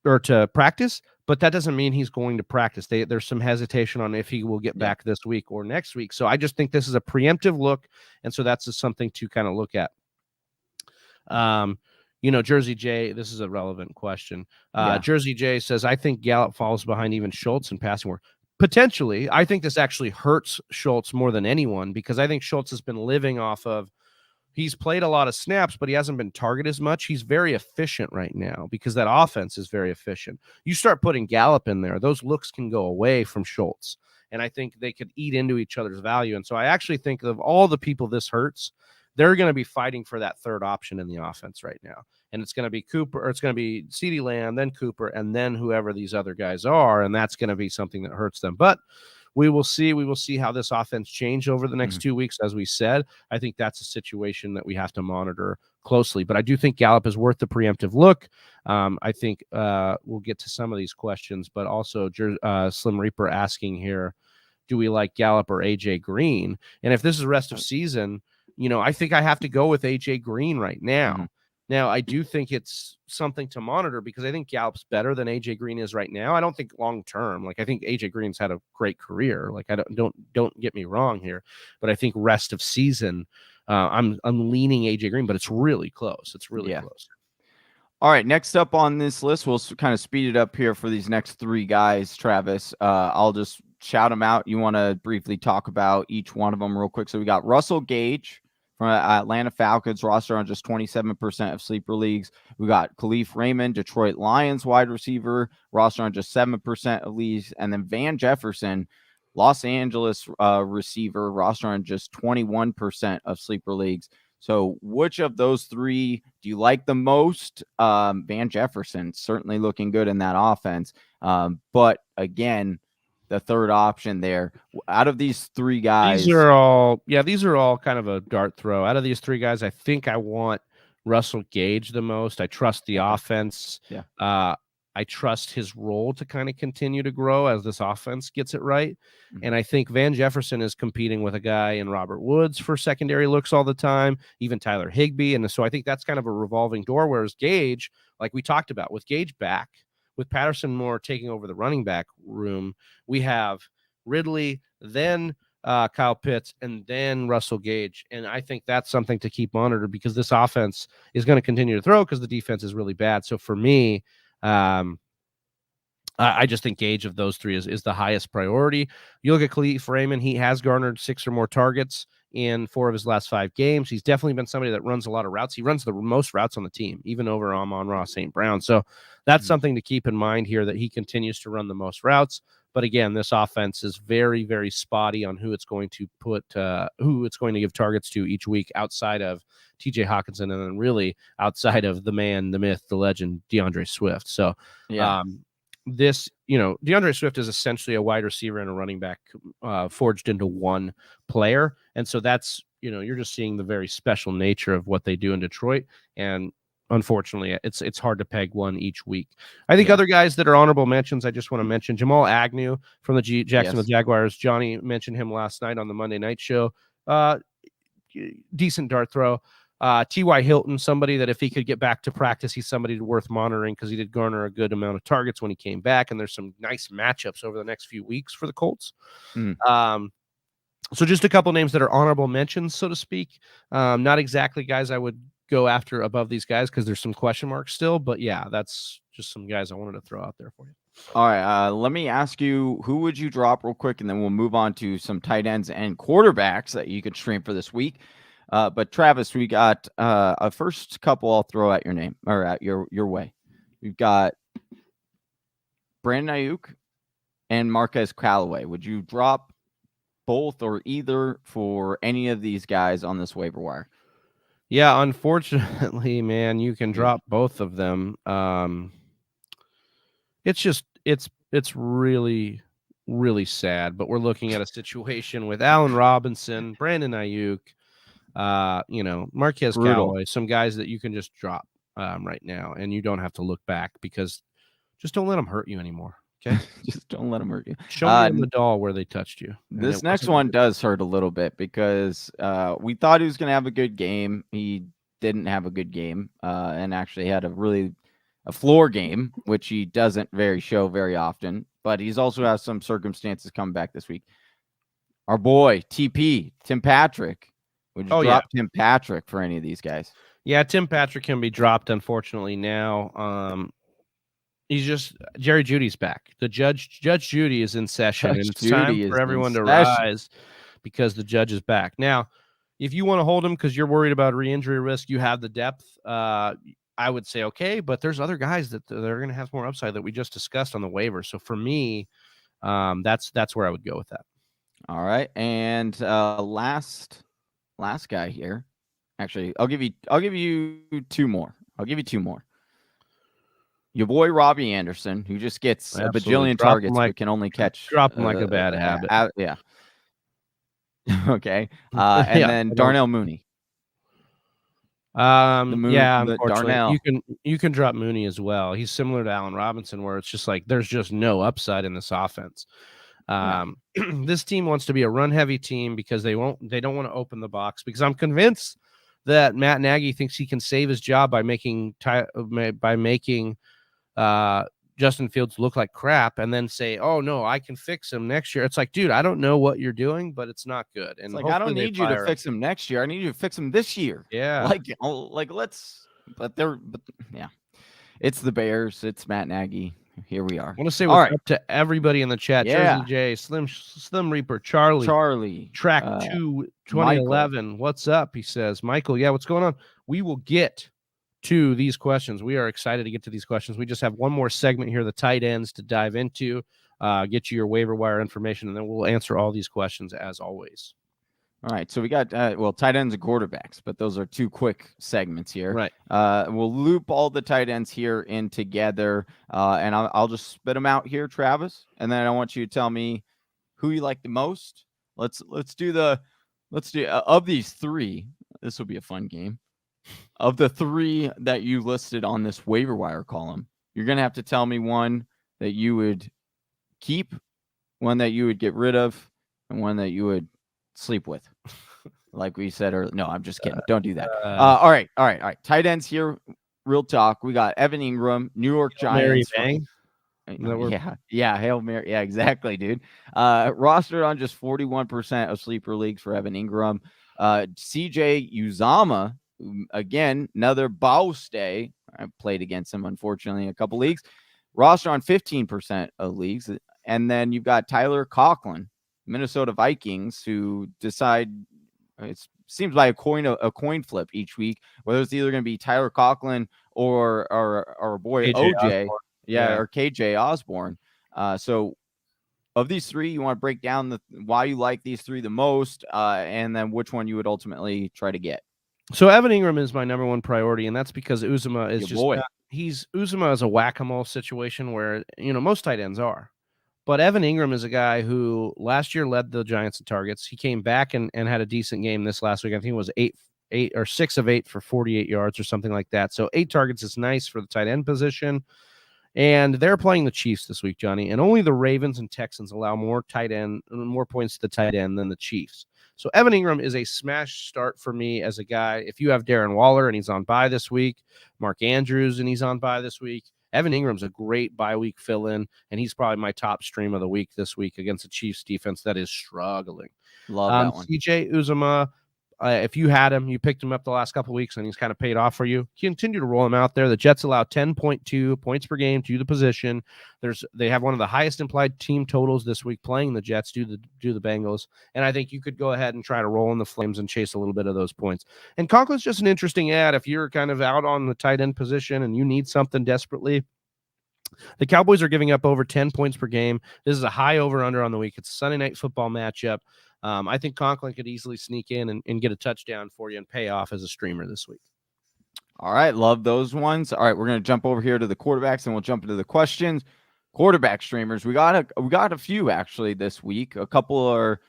S1: or to practice, but that doesn't mean he's going to practice. There's some hesitation on if he will get back this week or next week. So I just think this is a preemptive look. And so that's just something to kind of look at. Jersey J, this is a relevant question. Jersey J says, I think Gallup falls behind even Schultz in passing work. Potentially, I think this actually hurts Schultz more than anyone because I think Schultz has been living off of, he's played a lot of snaps, but he hasn't been targeted as much. He's very efficient right now because that offense is very efficient. You start putting Gallup in there, those looks can go away from Schultz. And I think they could eat into each other's value. And so I actually think of all the people this hurts, they're going to be fighting for that third option in the offense right now. And it's going to be Cooper, or it's going to be CeeDee Lamb, then Cooper, and then whoever these other guys are. And that's going to be something that hurts them. But we will see. We will see how this offense change over the next 2 weeks. As we said, I think that's a situation that we have to monitor closely. But I do think Gallup is worth the preemptive look. I think we'll get to some of these questions, but also Slim Reaper asking here, do we like Gallup or AJ Green? And if this is the rest of season, I think I have to go with AJ Green right now. Now, I do think it's something to monitor because I think Gallup's better than AJ Green is right now. I don't think long term. I think AJ Green's had a great career. I don't get me wrong here, but I think rest of season, I'm leaning AJ Green, but it's really close. It's really close.
S3: All right, next up on this list, we'll kind of speed it up here for these next three guys, Travis. I'll just shout them out. You want to briefly talk about each one of them real quick. So we got Russell Gage from Atlanta Falcons, roster on just 27% of sleeper leagues. We got Khalif Raymond, Detroit Lions wide receiver, roster on just 7% of leagues. And then Van Jefferson, Los Angeles receiver, roster on just 21% of sleeper leagues. So which of those three do you like the most? Van Jefferson certainly looking good in that offense. But again, the third option there out of these three guys.
S1: These are all kind of a dart throw. Out of these three guys, I think I want Russell Gage the most. I trust the offense.
S3: Yeah.
S1: I trust his role to kind of continue to grow as this offense gets it right. And I think Van Jefferson is competing with a guy in Robert Woods for secondary looks all the time, even Tyler Higbee. And so I think that's kind of a revolving door. Whereas Gage, like we talked about, with Gage back, with Patterson more taking over the running back room, we have Ridley, then Kyle Pitts, and then Russell Gage. And I think that's something to keep monitored because this offense is going to continue to throw because the defense is really bad. So for me, I just think Gage of those three is the highest priority. You look at Khalif Raymond, he has garnered 6 or more targets in 4 of his last 5 games. He's definitely been somebody that runs a lot of routes. He runs the most routes on the team, even over Amon-Ra St. Brown. So that's something to keep in mind here, that he continues to run the most routes. But again, this offense is very, very spotty on who it's going to give targets to each week outside of TJ Hawkinson, and then really outside of the man, the myth, the legend, DeAndre Swift. So DeAndre Swift is essentially a wide receiver and a running back forged into one player. And so that's, you're just seeing the very special nature of what they do in Detroit. And unfortunately, it's hard to peg one each week. I think other guys that are honorable mentions, I just want to mention Jamal Agnew from the Jacksonville Jaguars. Johnny mentioned him last night on the Monday night show. Decent dart throw. T.Y. Hilton, somebody that if he could get back to practice, he's somebody worth monitoring because he did garner a good amount of targets when he came back, and there's some nice matchups over the next few weeks for the Colts. So just a couple names that are honorable mentions, so to speak. Not exactly guys I would go after above these guys because there's some question marks still, but yeah, that's just some guys I wanted to throw out there for you.
S3: All right, let me ask you, who would you drop real quick, and then we'll move on to some tight ends and quarterbacks that you could stream for this week. But Travis, we got a first couple I'll throw at your name or at your way. We've got Brandon Ayuk and Marquez Callaway. Would you drop both or either for any of these guys on this waiver wire?
S1: Yeah, unfortunately, man, you can drop both of them. It's really, really sad, but we're looking at a situation with Allen Robinson, Brandon Ayuk, Marquez Callaway, some guys that you can just drop right now, and you don't have to look back because just don't let them hurt you anymore. Okay,
S3: just don't let them hurt you.
S1: Show me the doll where they touched you.
S3: This next one does hurt a little bit because we thought he was going to have a good game. He didn't have a good game, and actually had a floor game, which he doesn't show very often. But he's also has some circumstances coming back this week. Our boy TP Tim Patrick. Would you drop Tim Patrick for any of these guys? Yeah,
S1: Tim Patrick can be dropped, unfortunately, now. He's just Jerry Judy's back. The Judge Judy is in session, and it's time for everyone to rise because the judge is back. Now, if you want to hold him because you're worried about re-injury risk, you have the depth. I would say okay, but there's other guys that are going to have more upside that we just discussed on the waiver. So for me, that's where I would go with that.
S3: All right, and last guy here. Actually, I'll give you two more. Your boy Robbie Anderson, who just gets a bajillion targets, but can only
S1: drop him like a bad habit.
S3: Yeah. Okay. And then Darnell Mooney.
S1: Unfortunately, you can drop Mooney as well. He's similar to Allen Robinson, where it's just like there's just no upside in this offense. This team wants to be a run-heavy team because they don't want to open the box. Because I'm convinced that Matt Nagy thinks he can save his job by making Justin Fields look like crap, and then say, "Oh no, I can fix him next year." It's like, dude, I don't know what you're doing, but it's not good. And
S3: I don't need you to fix him next year. I need you to fix him this year.
S1: Yeah,
S3: it's the Bears. It's Matt Nagy. Here we are.
S1: I want to say what's up to everybody in the chat.
S3: Yeah.
S1: Jersey J, Slim Reaper, Charlie, Track 2 2011. Michael. What's up? He says, Michael. Yeah, what's going on? We will get to these questions. We are excited to get to these questions. We just have one more segment here, the tight ends, to dive into, get you your waiver wire information, and then we'll answer all these questions as always.
S3: All right, so we got tight ends and quarterbacks, but those are two quick segments here.
S1: Right.
S3: We'll loop all the tight ends here in together, and I'll just spit them out here, Travis, and then I want you to tell me who you like the most. Let's do of these three. This will be a fun game. Of the three that you listed on this waiver wire column, you're gonna have to tell me one that you would keep, one that you would get rid of, and one that you would sleep with. Like we said earlier. No, I'm just kidding. Don't do that. All right. Tight ends here. Real talk. We got Evan Ingram, New York Giants. Yeah, Hail Mary. Yeah, exactly, dude. Rostered on just 41% of sleeper leagues for Evan Ingram. CJ Uzama, again, another Bowstay. I played against him, unfortunately, in a couple leagues. Roster on 15% of leagues. And then you've got Tyler Conklin, Minnesota Vikings, who decide it seems like a coin flip each week, whether it's either going to be Tyler Conklin or our boy
S1: KJ
S3: OJ,
S1: Osborne.
S3: or KJ Osborne. So of these three, you want to break down why you like these three the most, and then which one you would ultimately try to get.
S1: So Evan Ingram is my number one priority, and that's because Uzama is
S3: Uzama
S1: is a whack-a-mole situation where most tight ends are. But Evan Ingram is a guy who last year led the Giants in targets. He came back and had a decent game this last week. I think it was 6 of 8 for 48 yards or something like that. So 8 targets is nice for the tight end position. And they're playing the Chiefs this week, Johnny. And only the Ravens and Texans allow more points to the tight end than the Chiefs. So Evan Ingram is a smash start for me as a guy. If you have Darren Waller and he's on bye this week, Mark Andrews and he's on bye this week, Evan Ingram's a great bye-week fill-in, and he's probably my top stream of the week this week against the Chiefs defense that is struggling.
S3: Love that one.
S1: CJ Uzama, if you had him, you picked him up the last couple of weeks, and he's kind of paid off for you. Continue to roll him out there. The Jets allow 10.2 points per game to the position. They have one of the highest implied team totals this week playing the Jets do the Bengals, and I think you could go ahead and try to roll in the Flames and chase a little bit of those points. And Conklin's just an interesting ad if you're kind of out on the tight end position and you need something desperately. The Cowboys are giving up over 10 points per game. This is a high over-under on the week. It's a Sunday night football matchup. I think Conklin could easily sneak in and get a touchdown for you and pay off as a streamer this week.
S3: All right, love those ones. All right, we're going to jump over here to the quarterbacks, and we'll jump into the questions. Quarterback streamers, we got a few actually this week. A couple are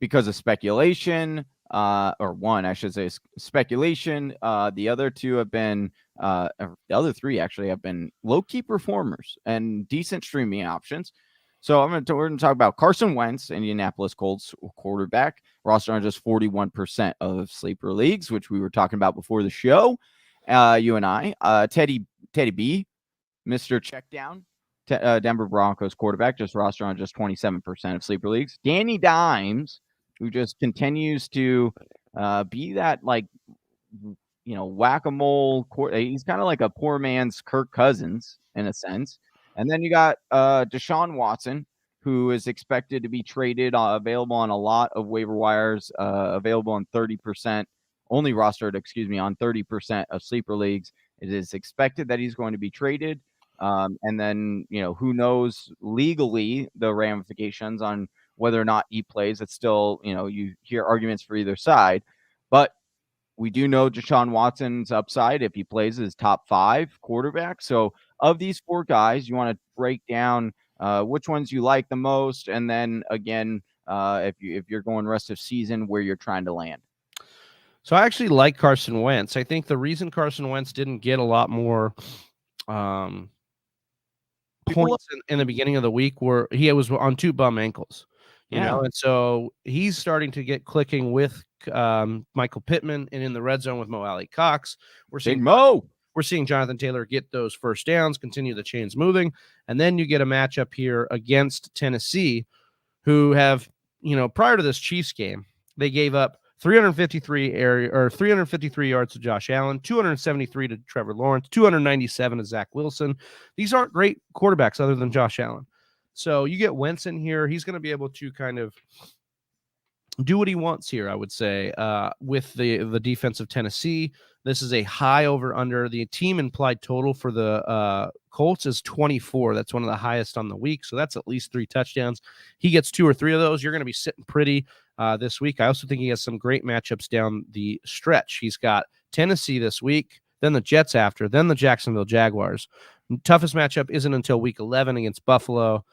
S3: because of speculation, or one, I should say, speculation. The other two have been, the other three actually have been low-key performers and decent streaming options. So we're going to talk about Carson Wentz, Indianapolis Colts quarterback, roster on just 41% of sleeper leagues, which we were talking about before the show. You and I, Teddy B, Mr. Checkdown, Denver Broncos quarterback, just roster on just 27% of sleeper leagues. Danny Dimes, who just continues to be that whack-a-mole. He's kind of like a poor man's Kirk Cousins in a sense. And then you got Desean Watson, who is expected to be traded, available on a lot of waiver wires, available on 30%, only rostered, on 30% of sleeper leagues. It is expected that he's going to be traded. And then, who knows legally the ramifications on whether or not he plays. It's still, you hear arguments for either side. But we do know Deshaun Watson's upside if he plays his top 5 quarterback. So of these 4 guys, you want to break down which ones you like the most, and then again, if you're going rest of season, where you're trying to land.
S1: So I actually like Carson Wentz. I think the reason Carson Wentz didn't get a lot more points in the beginning of the week were he was on 2 bum ankles. You know, and so he's starting to get clicking with Michael Pittman and in the red zone with Mo Alley Cox. We're seeing Jonathan Taylor get those first downs, continue the chains moving, and then you get a matchup here against Tennessee, who have, prior to this Chiefs game, they gave up 353 yards to Josh Allen, 273 to Trevor Lawrence, 297 to Zach Wilson. These aren't great quarterbacks other than Josh Allen. So you get Wentz in here. He's going to be able to kind of do what he wants here, I would say. With the defense of Tennessee, this is a high over under. The team implied total for the Colts is 24. That's one of the highest on the week. So that's at least 3 touchdowns. He gets 2 or 3 of those. You're going to be sitting pretty this week. I also think he has some great matchups down the stretch. He's got Tennessee this week, then the Jets after, then the Jacksonville Jaguars. Toughest matchup isn't until week 11 against Buffalo.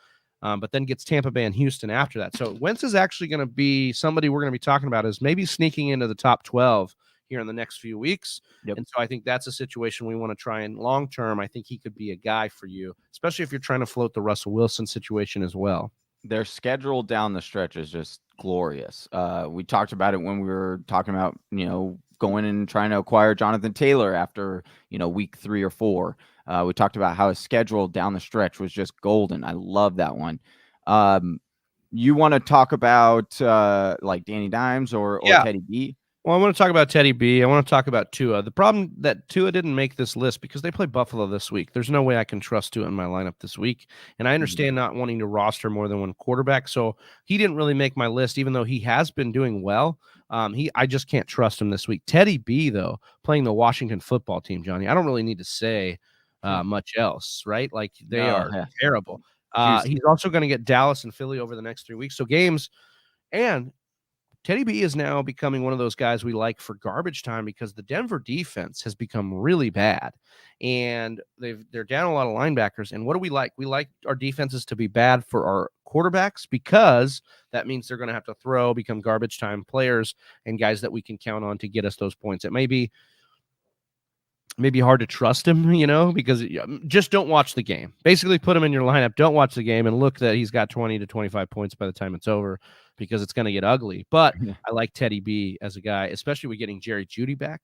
S1: But then gets Tampa Bay and Houston after that. So Wentz is actually going to be somebody we're going to be talking about as maybe sneaking into the top 12 here in the next few weeks.
S3: Yep.
S1: And so I think that's a situation we want to try and long term. I think he could be a guy for you, especially if you're trying to float the Russell Wilson situation as well.
S3: Their schedule down the stretch is just glorious. We talked about it when we were talking about, going and trying to acquire Jonathan Taylor after, week 3 or 4. We talked about how his schedule down the stretch was just golden. I love that one. You want to talk about like Danny Dimes or Teddy B?
S1: Well, I want to talk about Teddy B. I want to talk about Tua. The problem that Tua didn't make this list because they play Buffalo this week. There's no way I can trust Tua in my lineup this week. And I understand not wanting to roster more than one quarterback. So he didn't really make my list, even though he has been doing well. I just can't trust him this week. Teddy B, though, playing the Washington football team, Johnny, I don't really need to say much else, right? Like they are terrible. He's also going to get Dallas and Philly over the next 3 weeks. So games, and Teddy B is now becoming one of those guys we like for garbage time because the Denver defense has become really bad, and they're down a lot of linebackers. And what do we like? We like our defenses to be bad for our quarterbacks because that means they're going to have to throw, become garbage time players, and guys that we can count on to get us those points. It may be hard to trust him, because just don't watch the game. Basically, put him in your lineup, don't watch the game, and look that he's got 20 to 25 points by the time it's over because it's going to get ugly. But I like Teddy B as a guy, especially with getting Jerry Judy back.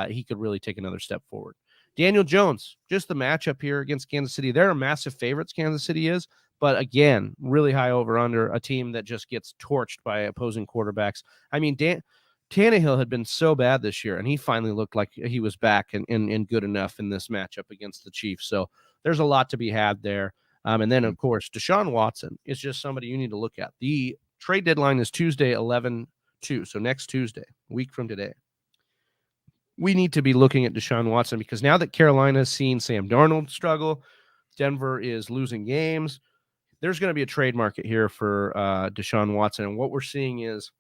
S1: He could really take another step forward. Daniel Jones, just the matchup here against Kansas City. They're massive favorites, Kansas City is. But again, really high over-under, a team that just gets torched by opposing quarterbacks. I mean, Tannehill had been so bad this year, and he finally looked like he was back and good enough in this matchup against the Chiefs. So there's a lot to be had there. And then, of course, Desean Watson is just somebody you need to look at. The trade deadline is Tuesday, 11/2, so next Tuesday, a week from today. We need to be looking at Desean Watson because now that Carolina has seen Sam Darnold struggle, Denver is losing games, there's going to be a trade market here for Desean Watson. And what we're seeing is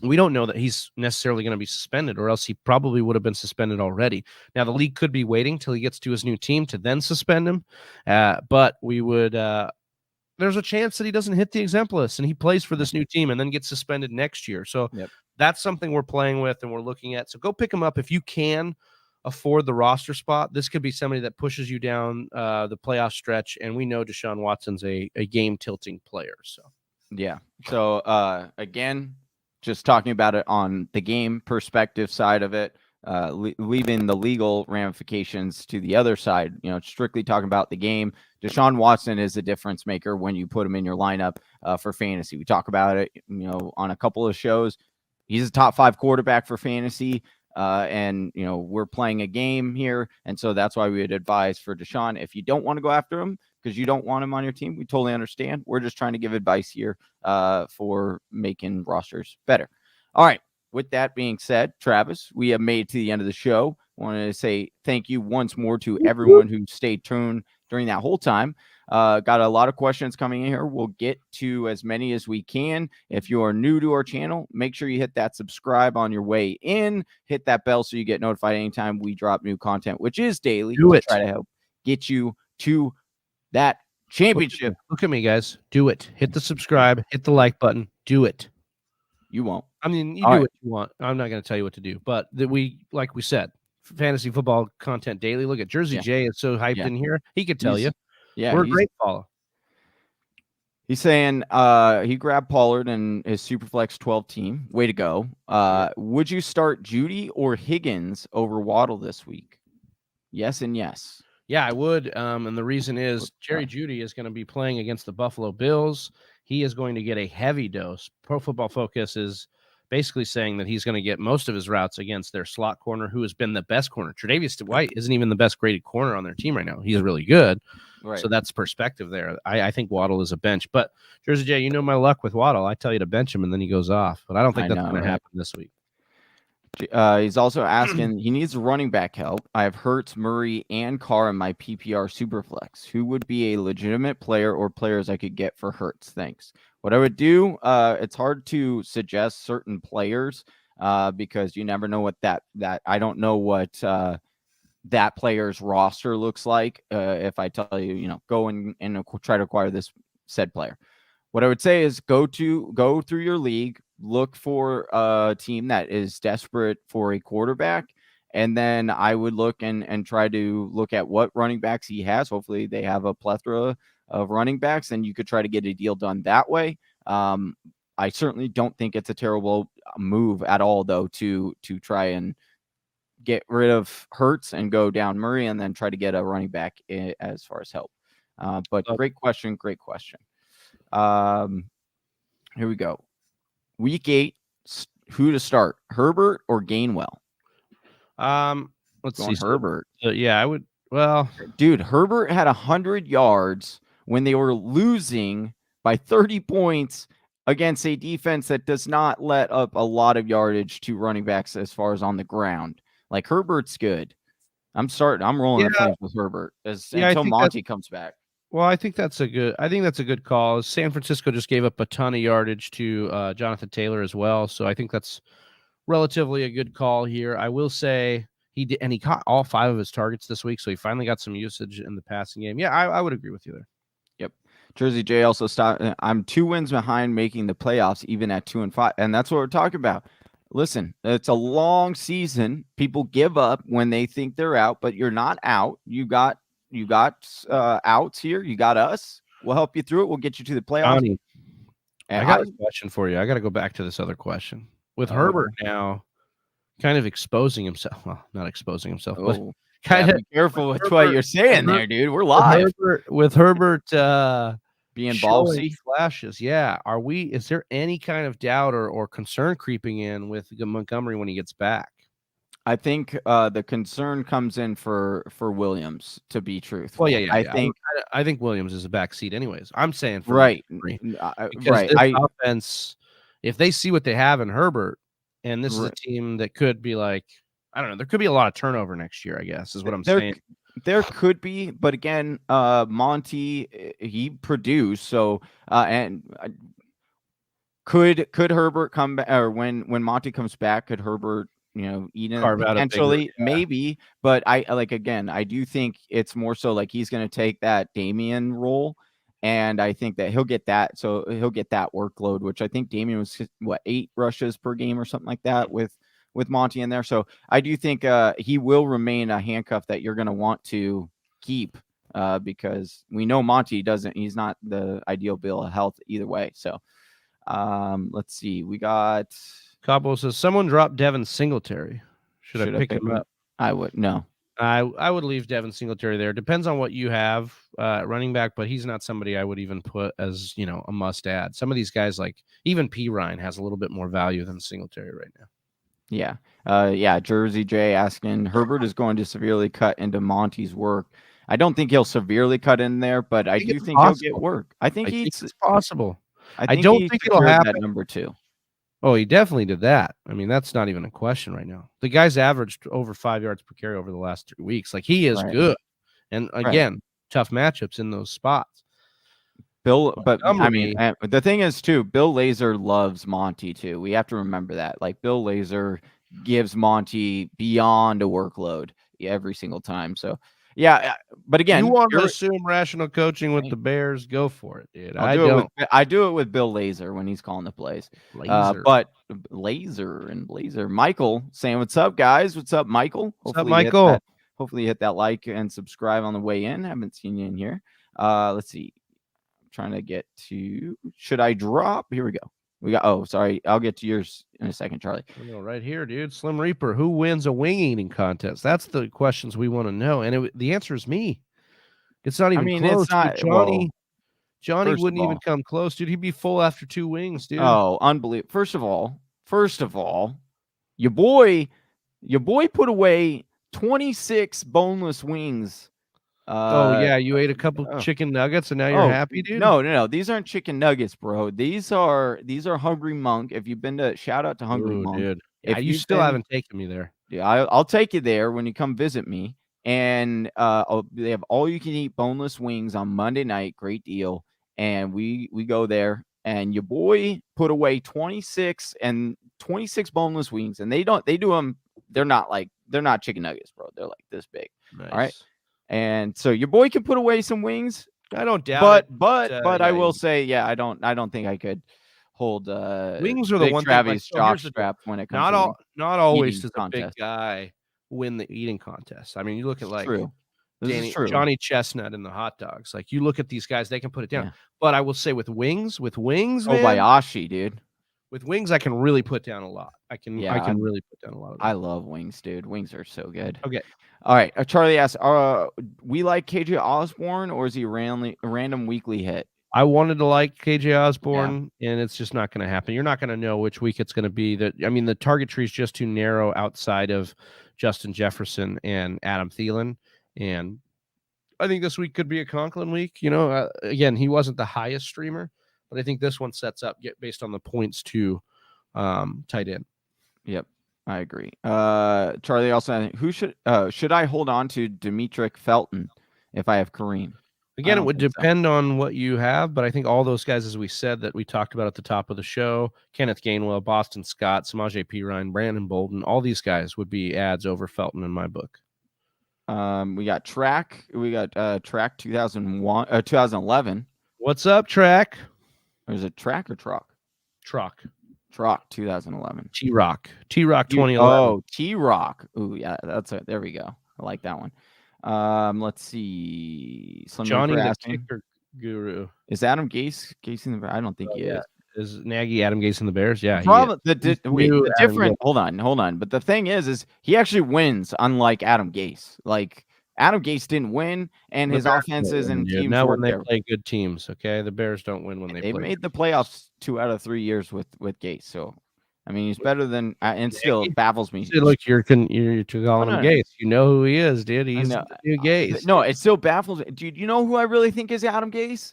S1: we don't know that he's necessarily going to be suspended, or else he probably would have been suspended already. Now, the league could be waiting till he gets to his new team to then suspend him. But we would there's a chance that he doesn't hit the exempt list and he plays for this new team and then gets suspended next year. So that's something we're playing with and we're looking at. So go pick him up if you can afford the roster spot. This could be somebody that pushes you down the playoff stretch. And we know Desean Watson's a game tilting player.
S3: So again, just talking about it on the game perspective side of it, leaving the legal ramifications to the other side, strictly talking about the game. Desean Watson is a difference maker when you put him in your lineup for fantasy. We talk about it, on a couple of shows. He's a top 5 quarterback for fantasy. And we're playing a game here. And so that's why we would advise for Desean, if you don't want to go after him because you don't want him on your team, we totally understand. We're just trying to give advice here for making rosters better. All right. With that being said, Travis, we have made it to the end of the show. I wanted to say thank you once more to everyone who stayed tuned during that whole time. Got a lot of questions coming in here. We'll get to as many as we can. If you are new to our channel, make sure you hit that subscribe on your way in. Hit that bell so you get notified anytime we drop new content, which is daily.
S1: Do it.
S3: Try to help get you to that championship.
S1: Look at me, guys. Do it. Hit the subscribe. Hit the like button. Do it.
S3: You won't.
S1: I mean, you do what you want. I'm not going to tell you what to do. But like we said, fantasy football content daily. Look at Jersey J is so hyped in here. He could tell you.
S3: Yeah,
S1: we're a great follow.
S3: He's saying he grabbed Pollard and his Superflex 12 team. Way to go. Would you start Judy or Higgins over Waddle this week? Yes and yes.
S1: Yeah, I would. And the reason is Jerry Judy is going to be playing against the Buffalo Bills. He is going to get a heavy dose. Pro Football Focus is basically saying that he's going to get most of his routes against their slot corner, who has been the best corner. Tre'Davious White isn't even the best graded corner on their team right now. He's really good.
S3: Right.
S1: So that's perspective there. I think Waddle is a bench. But, Jersey J, you know my luck with Waddle. I tell you to bench him, and then he goes off. But I don't think that's going to happen this week.
S3: He's also asking, he needs running back help. I have Hurts, Murray, and Carr in my PPR Superflex. Who would be a legitimate player or players I could get for Hurts? Thanks. What I would do, it's hard to suggest certain players because you never know what that I don't know what that player's roster looks like. If I tell you, go and try to acquire this said player. What I would say is go through your league, look for a team that is desperate for a quarterback, and then I would look and try to look at what running backs he has. Hopefully they have a plethora of running backs, and you could try to get a deal done that way. I certainly don't think it's a terrible move at all, though, to try and get rid of Hurts and go down Murray and then try to get a running back as far as help. But great question. Here we go. Week 8, who to start, Herbert or Gainwell?
S1: Let's see.
S3: Herbert.
S1: Yeah, I would. Well,
S3: dude, Herbert had 100 yards when they were losing by 30 points against a defense that does not let up a lot of yardage to running backs as far as on the ground. Like, Herbert's good. I'm rolling the flames with Herbert until Monty comes back.
S1: Well, I think that's a good call. San Francisco just gave up a ton of yardage to Jonathan Taylor as well, so I think that's relatively a good call here. I will say he did, and he caught all 5 of his targets this week, so he finally got some usage in the passing game. Yeah, I would agree with you there.
S3: Yep. Jersey J also stopped. I'm 2 wins behind making the playoffs, even at 2-5, and that's what we're talking about. Listen, it's a long season. People give up when they think they're out, but you're not out. You got outs here. You got us. We'll help you through it. We'll get you to the playoffs.
S1: Johnny, I got a question for you. I got to go back to this other question. With Herbert now kind of exposing himself. Well, not exposing himself, but kind of
S3: be careful with what you're saying there, dude. We're live.
S1: With Herbert
S3: being ballsy
S1: flashes. Yeah. Is there any kind of doubt or concern creeping in with Montgomery when he gets back?
S3: I think the concern comes in for Williams, to be truthful.
S1: Well, yeah. I think Williams is a backseat anyways. I'm saying for
S3: right.
S1: Because this offense, if they see what they have in Herbert, and this is a team that could be like, I don't know, there could be a lot of turnover next year, I guess, is what I'm saying.
S3: There could be, but again, Monty, he produced, so and could Herbert come back, or when Monty comes back, could Herbert eat in potentially, maybe, but I do think it's more so like he's going to take that Damian role, and I think that he'll get that, so he'll get that workload, which I think Damian was 8 rushes per game or something like that with Monty in there. So I do think he will remain a handcuff that you're going to want to keep because we know Monty he's not the ideal bill of health either way. So let's see. We got
S1: Cabo says someone dropped Devin Singletary. Should I pick him up?
S3: I would. No.
S1: I would leave Devin Singletary there. Depends on what you have running back, but he's not somebody I would even put as, a must add. Some of these guys, like even P. Ryan, has a little bit more value than Singletary right now.
S3: Yeah. Jersey J asking, Herbert is going to severely cut into Monty's work. I don't think he'll severely cut in there, but I do think he'll get work. I think it's
S1: possible. I don't think it'll happen.
S3: That number 2.
S1: Oh, he definitely did that. I mean, that's not even a question right now. The guy's averaged over 5 yards per carry over the last 3 weeks. Like, he is good. And again, tough matchups in those spots.
S3: The thing is too, Bill Lazor loves Monty too. We have to remember that. Like, Bill Lazor gives Monty beyond a workload every single time. So yeah, but again,
S1: you want to assume rational coaching with the Bears, go for it, dude.
S3: I do it with Bill Lazor when he's calling the plays. But Lazor and Blazer, Michael saying, "What's up, guys? What's up, Michael?
S1: What's up, Michael?
S3: Hopefully you hit that like and subscribe on the way in. Haven't seen you in here. Let's see. Trying to get to, should I drop? Here we go. Sorry, I'll get to yours in a second, Charlie.
S1: Right here, dude. Slim Reaper, who wins a wing eating contest? That's the questions we want to know, and the answer is me. It's not even close. It's not, Johnny wouldn't even come close, dude. He'd be full after 2 wings, dude.
S3: Oh, unbelievable. First of all, First of all, your boy put away 26 boneless wings.
S1: Oh yeah, you ate a couple chicken nuggets and now you're happy, dude?
S3: No. These aren't chicken nuggets, bro. These are Hungry Monk. If you've been to shout out to Hungry Monk.
S1: Dude.
S3: If
S1: you still haven't taken me there.
S3: Yeah, I'll take you there when you come visit me. And they have all you can eat boneless wings on Monday night. Great deal. And we go there, and your boy put away 26 boneless wings, and they do them. They're not chicken nuggets, bro. They're like this big.
S1: Nice.
S3: All right. And so your boy can put away some wings.
S1: I don't doubt it.
S3: But I will say, yeah, I don't think I could hold
S1: wings are the one
S3: Travis
S1: thing, like,
S3: jock strap when it comes
S1: not always does a
S3: contest.
S1: big guy win the eating contest. I mean, you look at like
S3: True.
S1: Johnny Chestnut and the hot dogs. Like, you look at these guys, they can put it down.
S3: Yeah.
S1: But I will say with wings, man,
S3: Obayashi, dude.
S1: With wings, I can really put down a lot. I can really put down a lot of them.
S3: I love wings, dude. Wings are so good.
S1: Okay.
S3: All right. Charlie asks, we like KJ Osborne, or is he a random weekly hit?
S1: I wanted to like KJ Osborne, and it's just not going to happen. You're not going to know which week it's going to be. The target tree is just too narrow outside of Justin Jefferson and Adam Thielen. And I think this week could be a Conklin week. Again, he wasn't the highest streamer, but I think this one sets up based on the points to tight end.
S3: Yep, I agree. Charlie also, who should I hold on to Demetric Felton if I have Kareem?
S1: Again, it would depend on what you have, but I think all those guys, as we said, that we talked about at the top of the show, Kenneth Gainwell, Boston Scott, Samaje Perine, Brandon Bolden, all these guys would be ads over Felton in my book.
S3: We got Track 2011.
S1: What's up, Track?
S3: Or is it Track or Truck?
S1: Truck
S3: 2011.
S1: T-Rock 2011.
S3: Oh, T-Rock. Ooh, yeah, that's it. There we go. I like that one. Let's see.
S1: Johnny the kicker guru.
S3: Is Adam Gase in the Bears? I don't think he is.
S1: Is Nagy Adam Gase in the Bears? Yeah.
S3: The different. Hold on. But the thing is he actually wins, unlike Adam Gase. Like, Adam Gase didn't win, and his offenses and teams
S1: now when they play good teams. Okay, the Bears don't win when they play.
S3: Made the playoffs 2 out of 3 years with Gase. So, I mean, he's better than, and still it baffles me.
S1: Look, you're calling him Gase. You know who he is, dude. He's the new Gase.
S3: No, it still baffles me, dude. You know who I really think is Adam Gase?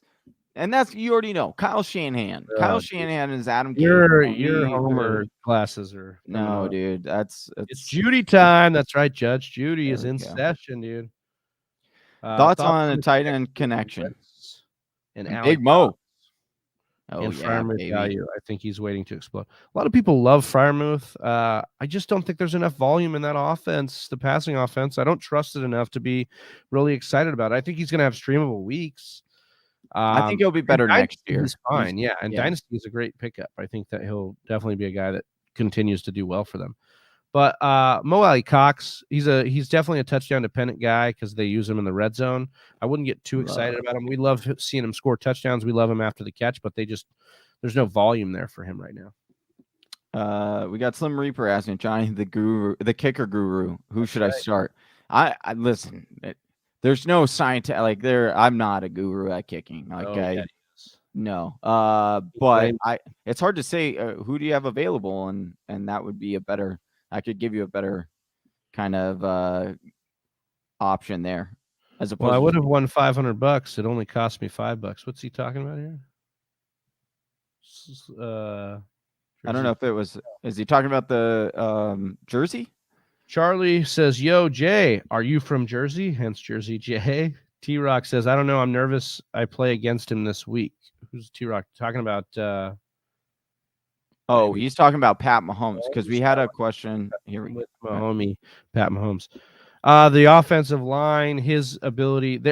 S3: And that's, you already know, Kyle Shanahan. Kyle Shanahan is Adam Gase.
S1: Your Homer classes are
S3: dude. It's
S1: Judy time. That's right, Judge Judy is in session, dude.
S3: Thoughts on a tight end connection
S1: and
S3: Big Mo.
S1: And Freiermuth value. I think he's waiting to explode. A lot of people love Freiermuth. I just don't think there's enough volume in that offense, the passing offense. I don't trust it enough to be really excited about it. I think he's going to have streamable weeks.
S3: I think he'll be better next year.
S1: He's fine, yeah. And Dynasty is a great pickup. I think that he'll definitely be a guy that continues to do well for them. But Mo Alley Cox, he's definitely a touchdown dependent guy because they use him in the red zone. I wouldn't get too excited about him. We love seeing him score touchdowns. We love him after the catch, but there's no volume there for him right now.
S3: We got Slim Reaper asking Johnny the kicker guru, who should I start? I listen. There's no science I'm not a guru at kicking. No. But it's hard to say who do you have available, and that would be I could give you a better kind of option there. As opposed
S1: I would have won $500. It only cost me $5. What's he talking about here?
S3: I don't know if it was. Is he talking about the jersey?
S1: Charlie says, "Yo, Jay, are you from Jersey? Hence Jersey Jay." T-Rock says, "I don't know. I'm nervous. I play against him this week." Who's T-Rock talking about?
S3: He's talking about Pat Mahomes, because we had a question here
S1: with Mahomes, Pat Mahomes. The offensive line, his ability.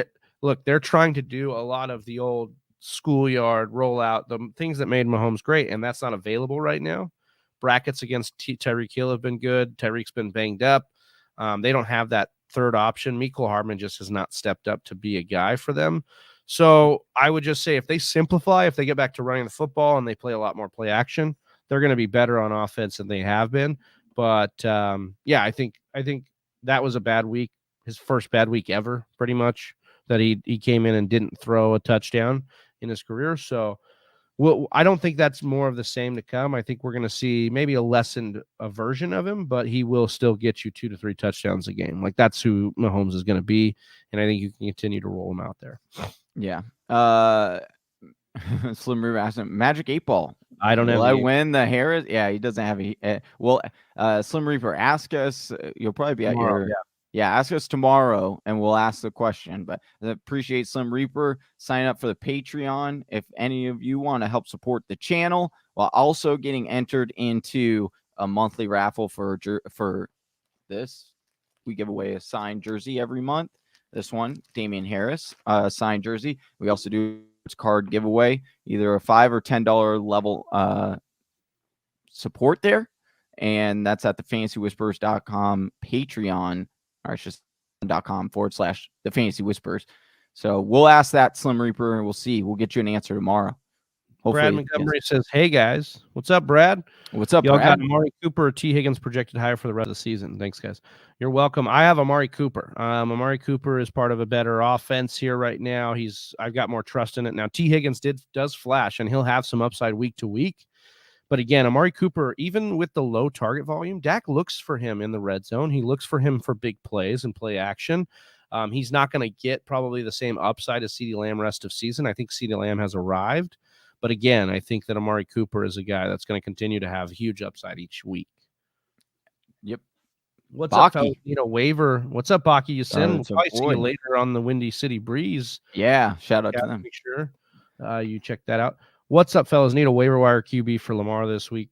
S1: They're trying to do a lot of the old schoolyard rollout, the things that made Mahomes great, and that's not available right now. Brackets against Tyreek Hill have been good. Tyreek's been banged up. They don't have that third option. Mecole Hardman just has not stepped up to be a guy for them. So I would just say if they simplify, if they get back to running the football and they play a lot more play action, they're going to be better on offense than they have been. But I think that was a bad week, his first bad week ever, pretty much, that he came in and didn't throw a touchdown in his career. So Well, I don't think that's more of the same to come. I think we're going to see maybe a lessened version of him, but he will still get you 2 to 3 touchdowns a game. Like that's who Mahomes is going to be, and I think you can continue to roll him out there.
S3: Yeah. Slim Reaver asked him, Magic 8 Ball.
S1: I don't
S3: Will
S1: have
S3: I win the Harris? Yeah, he doesn't have a. Slim Reaper, ask us. You'll probably be
S1: tomorrow,
S3: at your. Yeah, ask us tomorrow and we'll ask the question. But I appreciate Slim Reaper. Sign up for the Patreon if any of you want to help support the channel while also getting entered into a monthly raffle for this. We give away a signed jersey every month. This one, Damian Harris, signed jersey. We also do card giveaway, either a $5 or $10 level support there. And that's at the fantasywhispers.com Patreon. Or it's just .com/the Fantasy Whispers. So we'll ask that, Slim Reaper, and we'll see. We'll get you an answer tomorrow. Hopefully,
S1: Brad Montgomery says, "Hey guys, what's up, Brad?
S3: What's up,
S1: Y'all
S3: Brad?
S1: got Amari Cooper or T. Higgins projected higher for the rest of the season? Thanks, guys. You're welcome. I have Amari Cooper. Amari Cooper is part of a better offense here right now. I've got more trust in it now. T. Higgins does flash, and he'll have some upside week to week. But again, Amari Cooper, even with the low target volume, Dak looks for him in the red zone. He looks for him for big plays and play action. He's not going to get probably the same upside as CeeDee Lamb rest of season. I think CeeDee Lamb has arrived. But again, I think that Amari Cooper is a guy that's going to continue to have huge upside each week.
S3: Yep.
S1: What's
S3: Baki.
S1: up, fellas? Waiver. What's up, Baki? You send. We'll probably see you
S3: boy.
S1: later on the Windy City Breeze.
S3: Yeah, shout out to them.
S1: Make sure you check that out. What's up, fellas? Need a waiver wire QB for Lamar this week.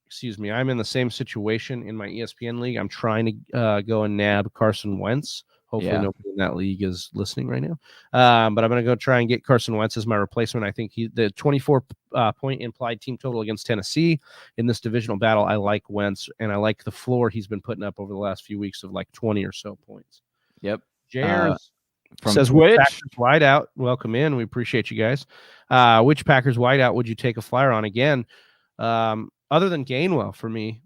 S1: Excuse me. I'm in the same situation in my ESPN league. I'm trying to go and nab Carson Wentz. Hopefully nobody in that league is listening right now. But I'm going to go try and get Carson Wentz as my replacement. I think the 24-point implied team total against Tennessee in this divisional battle. I like Wentz, and I like the floor he's been putting up over the last few weeks of like 20 or so points.
S3: Yep.
S1: Jair's
S3: from
S1: says,
S3: Twitch.
S1: Packers wide out. Welcome in. We appreciate you guys. Which Packers wide out would you take a flyer on again? Other than Gainwell for me,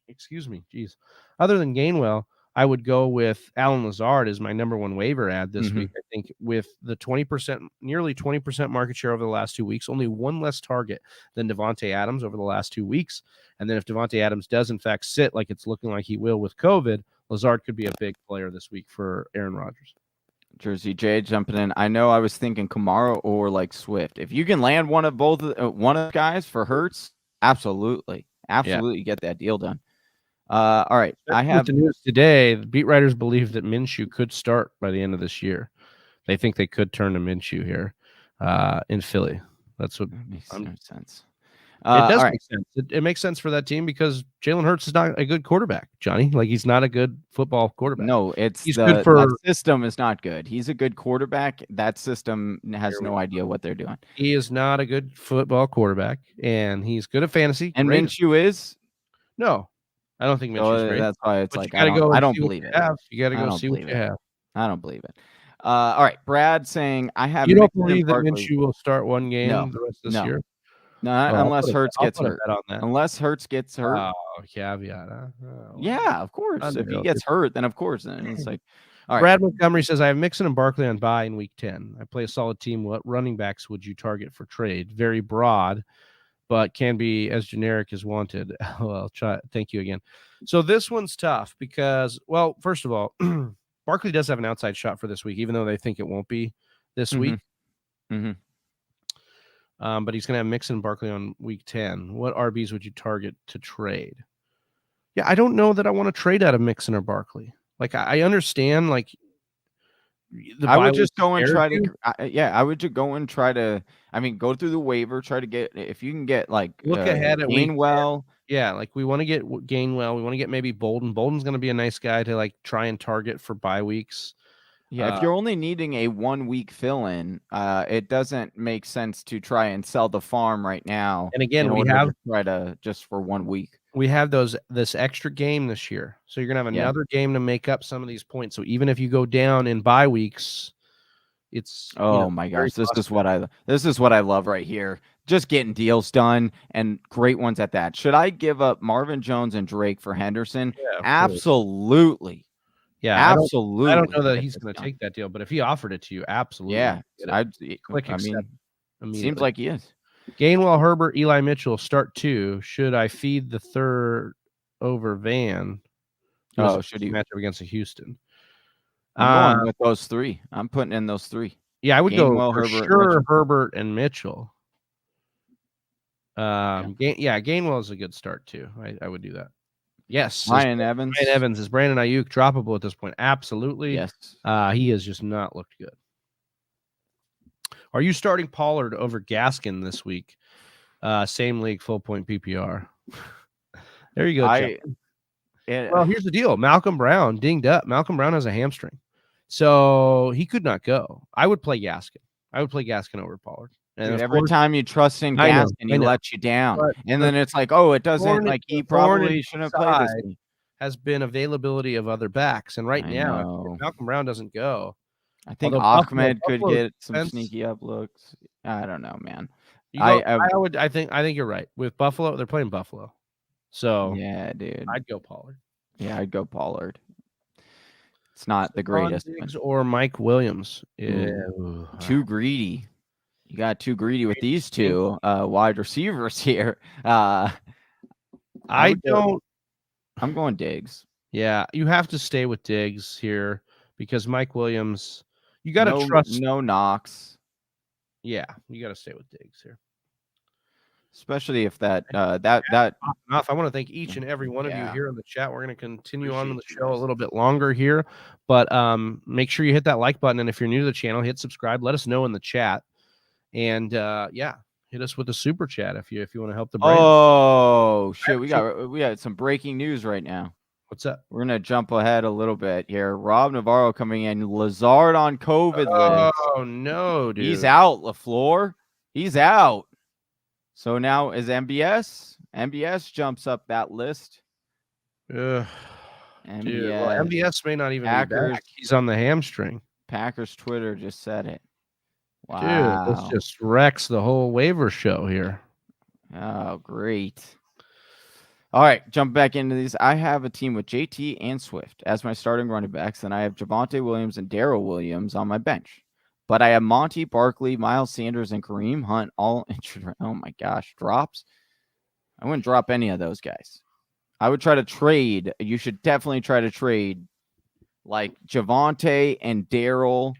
S1: excuse me. Geez. Other than Gainwell, I would go with Allen Lazard as my number one waiver ad this week. I think with the nearly 20% market share over the last 2 weeks, only one less target than Devonta Adams over the last 2 weeks. And then if Devonta Adams does in fact sit like it's looking like he will with COVID, Lazard could be a big player this week for Aaron Rodgers.
S3: Jersey J jumping in. I know I was thinking Kamara or like Swift. If you can land one of the guys for Hurts, absolutely get that deal done. All right, I have
S1: the news today. The beat writers believe that Minshew could start by the end of this year. They think they could turn to Minshew here in Philly. That's what
S3: makes no sense.
S1: It does make sense. It makes sense for that team because Jalen Hurts is not a good quarterback, Johnny. Like he's not a good football quarterback.
S3: No, he's good for that system is not good. He's a good quarterback. That system has no idea what they're doing.
S1: He is not a good football quarterback, and he's good at fantasy.
S3: And Minshew is?
S1: No. I don't think Minshew's great.
S3: That's why it's like
S1: I don't
S3: believe it.
S1: You got to go see what you have.
S3: I don't believe it. All right, Brad saying I have.
S1: You don't believe that Minshew will start one game the rest of this year?
S3: No, unless Hurts gets hurt. Unless Hurts gets hurt.
S1: Oh, caveat. Huh?
S3: Yeah, of course. If he gets hurt, then of course, then it's like. All right.
S1: Brad Montgomery says I have Mixon and Barkley on bye in week 10. I play a solid team. What running backs would you target for trade? Very broad, but can be as generic as wanted. Well, thank you again. So this one's tough because, well, first of all, Barkley does have an outside shot for this week, even though they think it won't be this week.
S3: Mm-hmm.
S1: But he's going to have Mixon and Barkley on week 10. What RBs would you target to trade? Yeah, I don't know that I want to trade out of Mixon or Barkley. Like, I understand, like,
S3: I would just go and try to, I would just go and try to, go through the waiver, try to get, if you can get, like,
S1: look ahead at
S3: Gainwell.
S1: Yeah, like, we want to get Gainwell. We want to get maybe Bolden. Bolden's going to be a nice guy to, like, try and target for bye weeks.
S3: Yeah, if you're only needing a 1 week fill-in, it doesn't make sense to try and sell the farm right now.
S1: And again, we have
S3: try to just for 1 week.
S1: We have this extra game this year, so you're gonna have another game to make up some of these points. So even if you go down in bye weeks, it's
S3: my gosh, this is what I love right here. Just getting deals done and great ones at that. Should I give up Marvin Jones and Drake for Henderson?
S1: Yeah,
S3: absolutely.
S1: Yeah,
S3: absolutely.
S1: I don't know that he's going to take that deal, but if he offered it to you, absolutely.
S3: Yeah,
S1: click accept immediately.
S3: Seems like he is.
S1: Gainwell, Herbert, Eli Mitchell, start 2. Should I feed the third over Van?
S3: Should you?
S1: Matchup against Houston.
S3: I'm going with those 3. I'm putting in those 3.
S1: Yeah, I would
S3: Gainwell,
S1: go for
S3: Herbert,
S1: sure Herbert and Mitchell. Gainwell is a good start too. I would do that. Yes.
S3: Ryan Evans.
S1: Ryan Evans. Is Brandon Ayuk droppable at this point? Absolutely.
S3: Yes.
S1: He has just not looked good. Are you starting Pollard over Gaskin this week? Same league, full point PPR. There you go. Well, here's the deal. Malcolm Brown dinged up. Malcolm Brown has a hamstring, so he could not go. I would play Gaskin. I would play Gaskin over Pollard. And
S3: dude, every time you trust in Gaskin, he lets you down. And then it's like, oh, it doesn't. Like he probably shouldn't play this game.
S1: Has been availability of other backs, and right now, if Malcolm Brown doesn't go,
S3: I think Ahmed could get some sneaky up looks. I don't know, man.
S1: I think you're right. With Buffalo, they're playing Buffalo. So
S3: yeah, dude.
S1: I'd go Pollard.
S3: Yeah, I'd go Pollard. It's not the greatest.
S1: Or Mike Williams.
S3: Too greedy. You got too greedy with these 2 wide receivers here. I'm going Diggs.
S1: Yeah, you have to stay with Diggs here because Mike Williams, you got to trust.
S3: No Knox.
S1: Yeah, you got to stay with Diggs here.
S3: Especially if that.
S1: I want to thank each and every one of you here in the chat. We're going to continue on the show a little bit longer here, but make sure you hit that like button. And if you're new to the channel, hit subscribe. Let us know in the chat. And hit us with a super chat if you want to help the brand.
S3: Oh shit, we got some breaking news right now.
S1: What's up?
S3: We're gonna jump ahead a little bit here. Rob Navarro coming in. Lazard on COVID list.
S1: Oh no, dude.
S3: He's out, LaFleur. He's out. So now is MBS. MBS jumps up that list.
S1: MBS. Dude, well, MBS may not even be back. He's on the hamstring.
S3: Packers Twitter just said it. Wow.
S1: Dude, this just wrecks the whole waiver show here.
S3: Oh, great. All right, jump back into these. I have a team with JT and Swift as my starting running backs, and I have Javonte Williams and Darrell Williams on my bench. But I have Monty, Barkley, Miles Sanders, and Kareem Hunt all injured. Oh, my gosh. Drops? I wouldn't drop any of those guys. I would try to trade. You should definitely try to trade like Javonte and Darrell.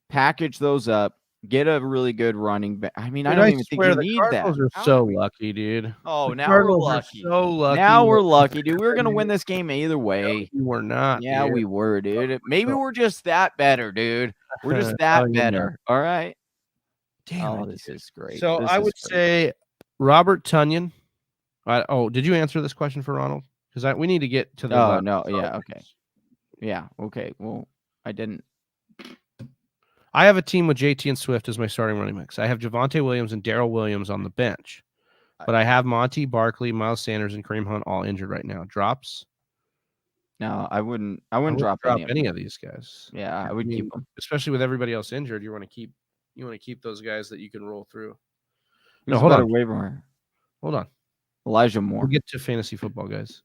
S3: Package those up. Get a really good running back. I mean, I don't even think you need that.
S1: Cardinals are so lucky, dude.
S3: Oh, now we're lucky.
S1: So lucky.
S3: Now we're lucky, dude. We were gonna win this game either way.
S1: No, we were not.
S3: Yeah, we were, dude. Maybe we're just that better, dude. We're just that better. All right. Damn. This is great.
S1: So I would say Robert Tonyan. Did you answer this question for Ronald? Because we need to get to the.
S3: Oh no. Yeah. Okay. Yeah. Okay. Well, I didn't.
S1: I have a team with JT and Swift as my starting running backs. I have Javonte Williams and Darrell Williams on the bench, but I have Monty, Barkley, Miles Sanders, and Kareem Hunt all injured right now. Drops?
S3: No, I wouldn't drop
S1: any of these guys.
S3: Yeah, I would keep them,
S1: especially with everybody else injured. You want to keep those guys that you can roll through.
S3: No, hold on. Waiver.
S1: Hold on.
S3: Elijah Moore.
S1: We'll get to fantasy football, guys.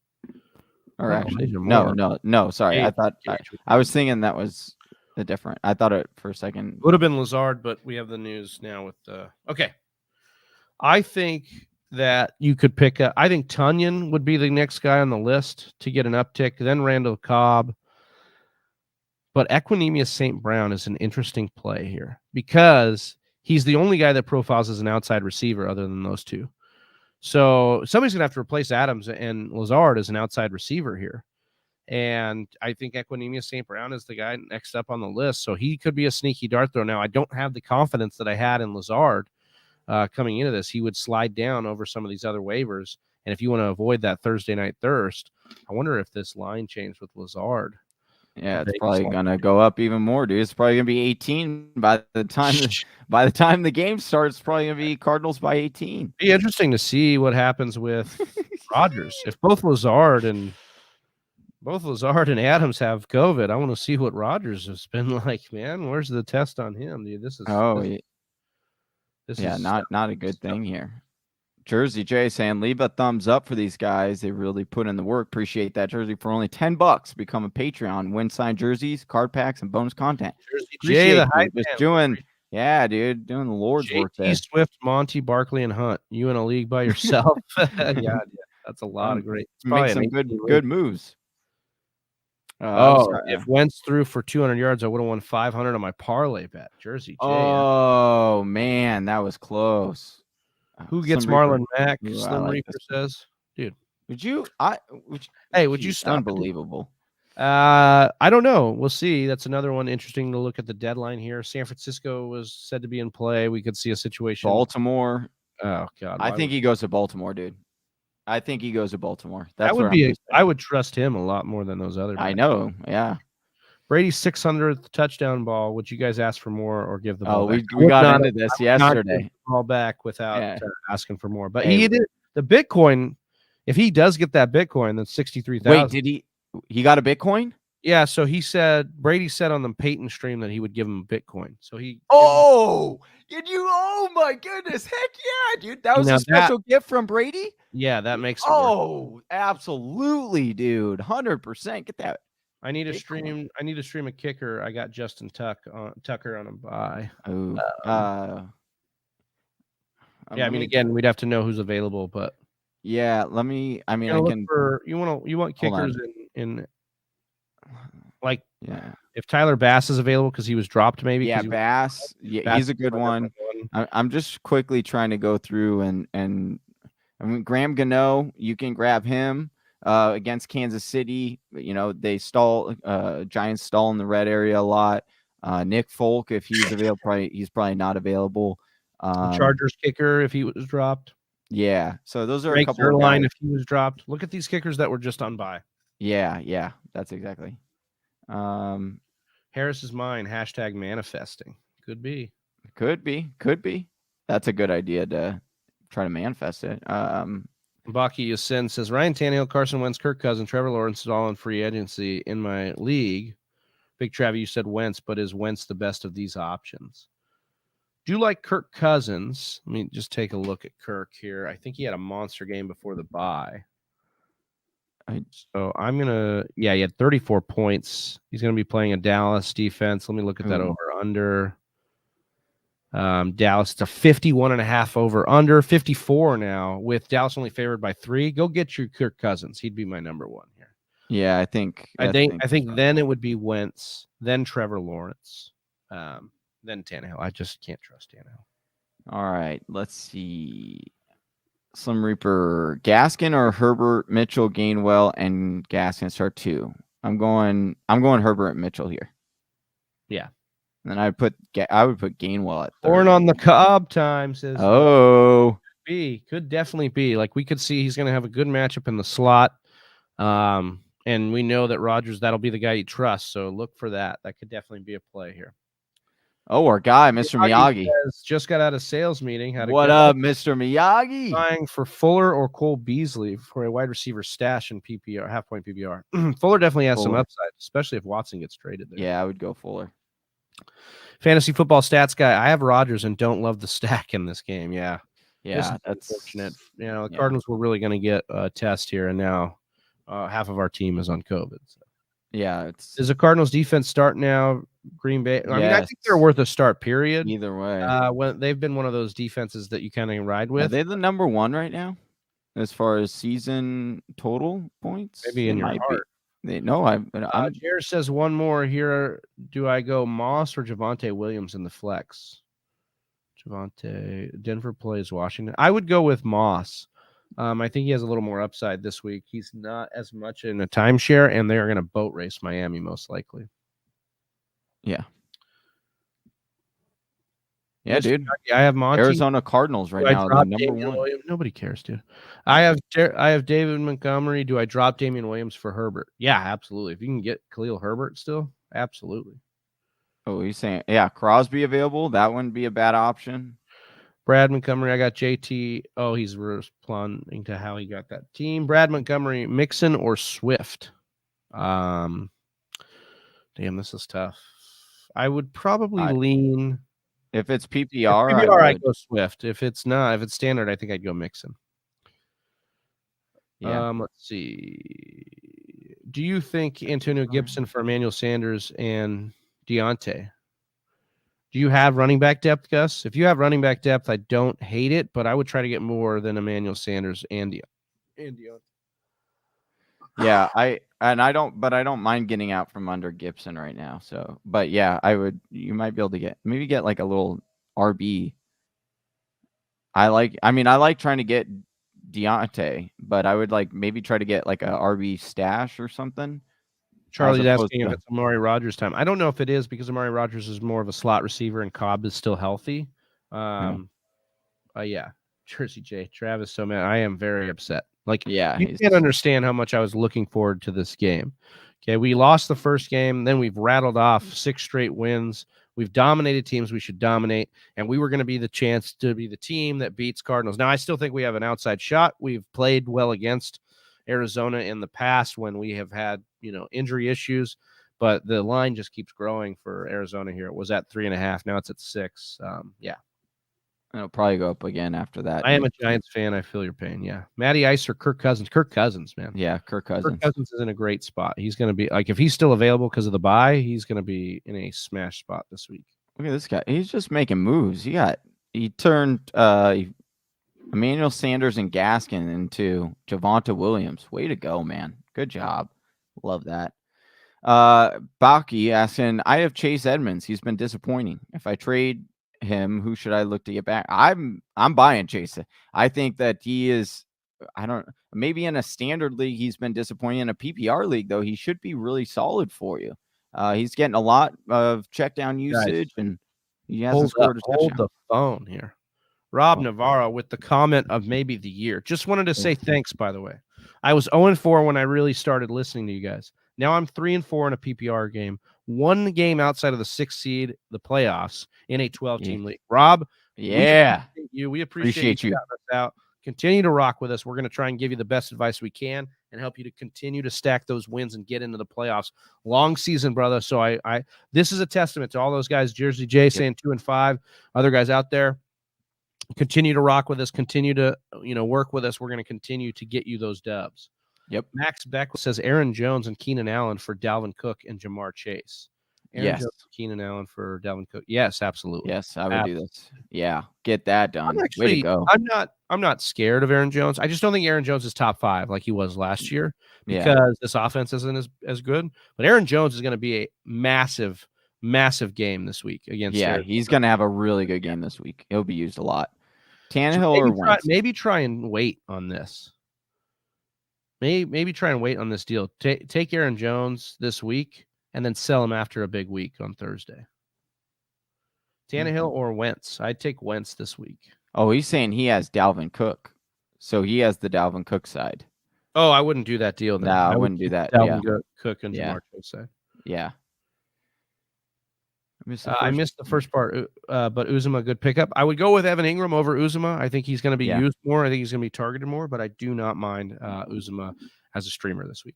S3: Or actually, no. Sorry,
S1: Gage,
S3: I thought I was thinking that was. Different. I thought it for a second.
S1: Would have been Lazard, but we have the news now with okay. I think that you could pick up. I think Tonyan would be the next guy on the list to get an uptick. Then Randall Cobb. But Equanimeous St. Brown is an interesting play here because he's the only guy that profiles as an outside receiver other than those two. So somebody's gonna have to replace Adams and Lazard as an outside receiver here. And I think Equanimeous St. Brown is the guy next up on the list. So he could be a sneaky dart throw. Now, I don't have the confidence that I had in Lazard coming into this. He would slide down over some of these other waivers. And if you want to avoid that Thursday night thirst, I wonder if this line changed with Lazard.
S3: Yeah, it's probably going to go up even more, dude. It's probably going to be 18 by the time the game starts. It's probably going to be Cardinals by 18.
S1: Be interesting to see what happens with Rodgers. If both Lazard and Adams have COVID, I want to see what Rodgers has been like, man. Where's the test on him, dude? This is
S3: not a good thing here. Jersey J saying, leave a thumbs up for these guys. They really put in the work. Appreciate that, Jersey. For only $10, become a Patreon. Win signed jerseys, card packs, and bonus content.
S1: Jersey J, the hype
S3: just Yeah, dude, doing the Lord's work there.
S1: JT Swift, Monty, Barkley, and Hunt. You in a league by yourself? Yeah, that's a lot of great. It's
S3: Make
S1: probably
S3: some
S1: an 18
S3: good
S1: league.
S3: moves.
S1: If Wentz threw for 200 yards, I would have won 500 on my parlay bet. Jersey J.
S3: Oh man, that was close.
S1: Who gets
S3: Slim
S1: Marlon Mack?
S3: Ooh, I
S1: Slim
S3: like
S1: Reaper
S3: this.
S1: says, dude.
S3: Would you
S1: stop?
S3: Unbelievable.
S1: I don't know. We'll see. That's another one interesting to look at the deadline here. San Francisco was said to be in play. We could see a situation.
S3: Baltimore.
S1: Oh God.
S3: I think he goes to Baltimore, dude. I think he goes to Baltimore. That's
S1: I would trust him a lot more than those other guys.
S3: I know. Yeah.
S1: Brady's 600th touchdown ball. Would you guys ask for more or give the ball back?
S3: We got into this yesterday.
S1: Ball back without asking for more. But
S3: Hey,
S1: he did the Bitcoin. If he does get that Bitcoin, that's 63,000.
S3: Wait, did he got a Bitcoin?
S1: Yeah, so Brady said on the Peyton stream that he would give him Bitcoin. So he
S3: oh my goodness. Heck yeah, dude. That was a special gift from Brady?
S1: Yeah, that makes it
S3: work. Absolutely, dude. 100%. Get that.
S1: I need to stream a kicker. I got Justin Tucker on a buy. I mean, again, we'd have to know who's available, but
S3: yeah, I can
S1: you want kickers in like if Tyler Bass is available because he was dropped, maybe.
S3: Yeah, Bass. Yeah, he's a good one. I'm just quickly trying to go through and I mean Graham Gano, you can grab him against Kansas City. You know, they Giants stall in the red area a lot. Nick Folk, if he's available, he's probably not available.
S1: Chargers kicker if he was dropped.
S3: Yeah, so those are
S1: Drake
S3: a couple of
S1: guys. If he was dropped. Look at these kickers that were just on bye.
S3: Yeah, that's exactly.
S1: Harris is mine. # manifesting. Could be.
S3: That's a good idea to try to manifest it.
S1: Baki Yasin says Ryan Tannehill, Carson Wentz, Kirk Cousins, Trevor Lawrence is all in free agency in my league. Big Travi, you said Wentz, but is Wentz the best of these options? Do you like Kirk Cousins? Let me just take a look at Kirk here. I think he had a monster game before the bye. So I'm gonna, he had 34 points. He's gonna be playing a Dallas defense. Let me look at that over under. Dallas, it's a 51.5 over under, 54 now with Dallas only favored by 3. Go get your Kirk Cousins. He'd be my number one here.
S3: Yeah, I think
S1: then it would be Wentz, then Trevor Lawrence, then Tannehill. I just can't trust Tannehill.
S3: All right, let's see. Slim Reaper, Gaskin or Herbert, Mitchell, Gainwell, and Gaskin start 2. I'm going Herbert, Mitchell here.
S1: Yeah.
S3: And then I would put Gainwell at 3.
S1: Corn on the cob time says.
S3: Could
S1: definitely be. Like we could see he's going to have a good matchup in the slot. And we know that Rodgers, that'll be the guy you trust. So look for that. That could definitely be a play here.
S3: Oh, our guy, Mr. Miyagi.
S1: Just got out of sales meeting.
S3: What up, Mr. Miyagi?
S1: Buying for Fuller or Cole Beasley for a wide receiver stash in PPR, half-point PPR. Fuller definitely has some upside, especially if Watson gets traded there.
S3: Yeah, I would go Fuller.
S1: Fantasy football stats guy. I have Rodgers and don't love the stack in this game. Yeah,
S3: that's
S1: unfortunate. You know, the Cardinals were really going to get a test here, and now half of our team is on COVID. So.
S3: Yeah,
S1: is the Cardinals defense start now? Green Bay. I mean, I think they're worth a start. Period.
S3: Either way,
S1: when they've been one of those defenses that you kind of ride with.
S3: Are they the number 1 right now, as far as season total points?
S1: Maybe in your heart.
S3: Jared
S1: says one more here. Do I go Moss or Javonte Williams in the flex? Denver plays Washington. I would go with Moss. I think he has a little more upside this week. He's not as much in a timeshare, and they're going to boat race Miami most likely.
S3: Yeah, dude.
S1: I have Monty.
S3: Arizona Cardinals right now. The number 1.
S1: Nobody cares, dude. I have David Montgomery. Do I drop Damian Williams for Herbert? Yeah, absolutely. If you can get Khalil Herbert still, absolutely.
S3: Oh, you're saying Crosby available? That wouldn't be a bad option.
S1: Brad Montgomery, I got JT. Oh, he's responding to how he got that team. Brad Montgomery, Mixon or Swift? Damn, this is tough. I would probably lean.
S3: If it's PPR,
S1: I go Swift. If it's not, if it's standard, I think I'd go Mixon.
S3: Yeah.
S1: Let's see. Do you think Antonio Gibson for Emmanuel Sanders and Deontay? Do you have running back depth, Gus? If you have running back depth, I don't hate it, but I would try to get more than Emmanuel Sanders and Dion.
S3: Yeah, I don't mind getting out from under Gibson right now. So, but yeah, you might be able to get like a little RB. I like trying to get Deontay, but I would maybe try to get like a RB stash or something.
S1: Charlie's asking if it's Amari Rodgers time. I don't know if it is because Amari Rodgers is more of a slot receiver and Cobb is still healthy. Yeah. Jersey J, Travis, so man, I am very upset. You can't understand how much I was looking forward to this game. Okay, we lost the first game, then we've rattled off 6 straight wins. We've dominated teams we should dominate, and we were going to be the chance to be the team that beats Cardinals. Now, I still think we have an outside shot. We've played well against Arizona in the past when we have had, injury issues, but the line just keeps growing for Arizona here. It was at 3.5. Now it's at 6.
S3: It'll probably go up again after that.
S1: I am a Giants fan. I feel your pain. Yeah. Matty Ice or Kirk Cousins. Kirk Cousins, man.
S3: Yeah, Kirk Cousins.
S1: Kirk Cousins is in a great spot. He's going to be if he's still available because of the bye, he's going to be in a smash spot this week.
S3: Look at this guy. He's just making moves. He turned Emmanuel Sanders and Gaskin into Javonte Williams. Way to go, man. Good job. Love that. Baki asking, I have Chase Edmonds. He's been disappointing. If I trade him, who should I look to get back? I'm buying Chase. I think that he is, maybe in a standard league he's been disappointing. In a PPR league though, he should be really solid for you. He's getting a lot of check down usage, and he hasn't scored a touchdown.
S1: Hold the phone here. Rob Navarro with the comment of maybe the year. Just wanted to say thanks, by the way. I was 0-4 when I really started listening to you guys. Now I'm 3-4 in a PPR game. 1 game outside of the 6th seed, the playoffs, in a 12-team league. Rob, we appreciate you. Out. Continue to rock with us. We're going to try and give you the best advice we can and help you to continue to stack those wins and get into the playoffs. Long season, brother. So this is a testament to all those guys. Jersey J saying 2-5. Other guys out there, continue to rock with us. Continue to work with us. We're going to continue to get you those dubs.
S3: Yep.
S1: Max Beck says Aaron Jones and Keenan Allen for Dalvin Cook and Jamar Chase. Aaron Jones, Keenan Allen for Dalvin Cook. Yes, absolutely.
S3: Yes, I would do this. Yeah, get that done. Way to go.
S1: I'm not scared of Aaron Jones. I just don't think Aaron Jones is top 5 like he was last year because this offense isn't as good. But Aaron Jones is going to be a massive, massive game this week against.
S3: Yeah,
S1: Arizona.
S3: He's going to have a really good game this week. He'll be used a lot. Tannehill or Wentz?
S1: Maybe try and wait on this. Maybe try and wait on this deal. Take Aaron Jones this week and then sell him after a big week on Thursday. Tannehill or Wentz? I'd take Wentz this week.
S3: Oh, he's saying he has Dalvin Cook. So he has the Dalvin Cook side.
S1: Oh, I wouldn't do that deal then.
S3: No, I wouldn't do that.
S1: Dalvin Cook and Jamar Chase side.
S3: Yeah.
S1: I missed the first part, but Uzomah, a good pickup. I would go with Evan Ingram over Uzomah. I think he's going to be used more. I think he's going to be targeted more, but I do not mind Uzomah as a streamer this week.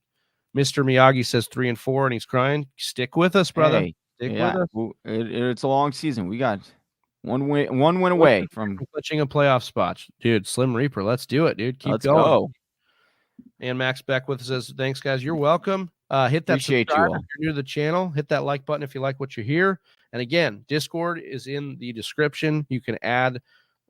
S1: Mr. Miyagi says 3-4, and he's crying. Stick with us, brother.
S3: Hey, Stick with us. It's a long season. We got one win away from
S1: clutching a playoff spot. Dude, Slim Reaper, let's do it, dude. Keep going. Go. And Max Beckwith says, thanks, guys. You're welcome. Hit that
S3: Appreciate
S1: subscribe
S3: you all.
S1: if you're new to the channel. Hit that like button if you like what you hear. And again, Discord is in the description. You can add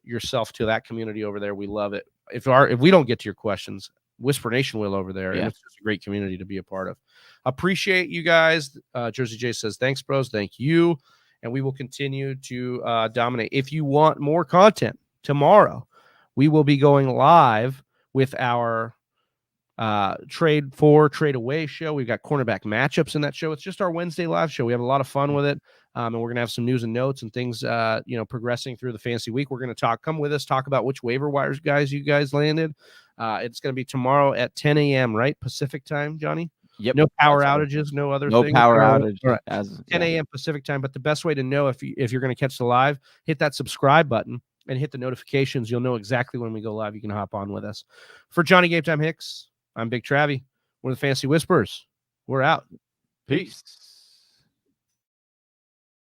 S1: yourself to that community over there. We love it. If we don't get to your questions, Whisper Nation will over there. And it's just a great community to be a part of. Appreciate you guys. Jersey J says, thanks, bros. Thank you. And we will continue to dominate. If you want more content, tomorrow we will be going live with our trade away show. We've got cornerback matchups in that show. It's just our Wednesday live show. We have a lot of fun with it. And we're going to have some news and notes and things, progressing through the fantasy week. We're going to come with us, talk about which waiver wires guys you guys landed. It's going to be tomorrow at 10 a.m., right? Pacific time, Johnny?
S3: Yep.
S1: No power outages, no other things.
S3: No power outage.
S1: Right. 10 a.m. Pacific time. But the best way to know if you're going to catch the live, hit that subscribe button and hit the notifications. You'll know exactly when we go live. You can hop on with us. For Johnny Game Time Hicks, I'm Big Travie. We're the Fantasy Whisperers. We're out.
S3: Peace.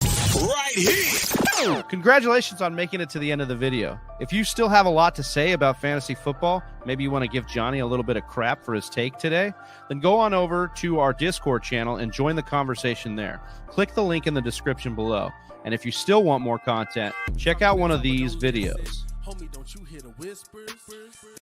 S2: Right here.
S1: Congratulations on making it to the end of the video. If you still have a lot to say about fantasy football, maybe you want to give Johnny a little bit of crap for his take today, then go on over to our Discord channel and join the conversation there. Click the link in the description below. And if you still want more content, check out one of these videos. Homie, don't you hear the whispers?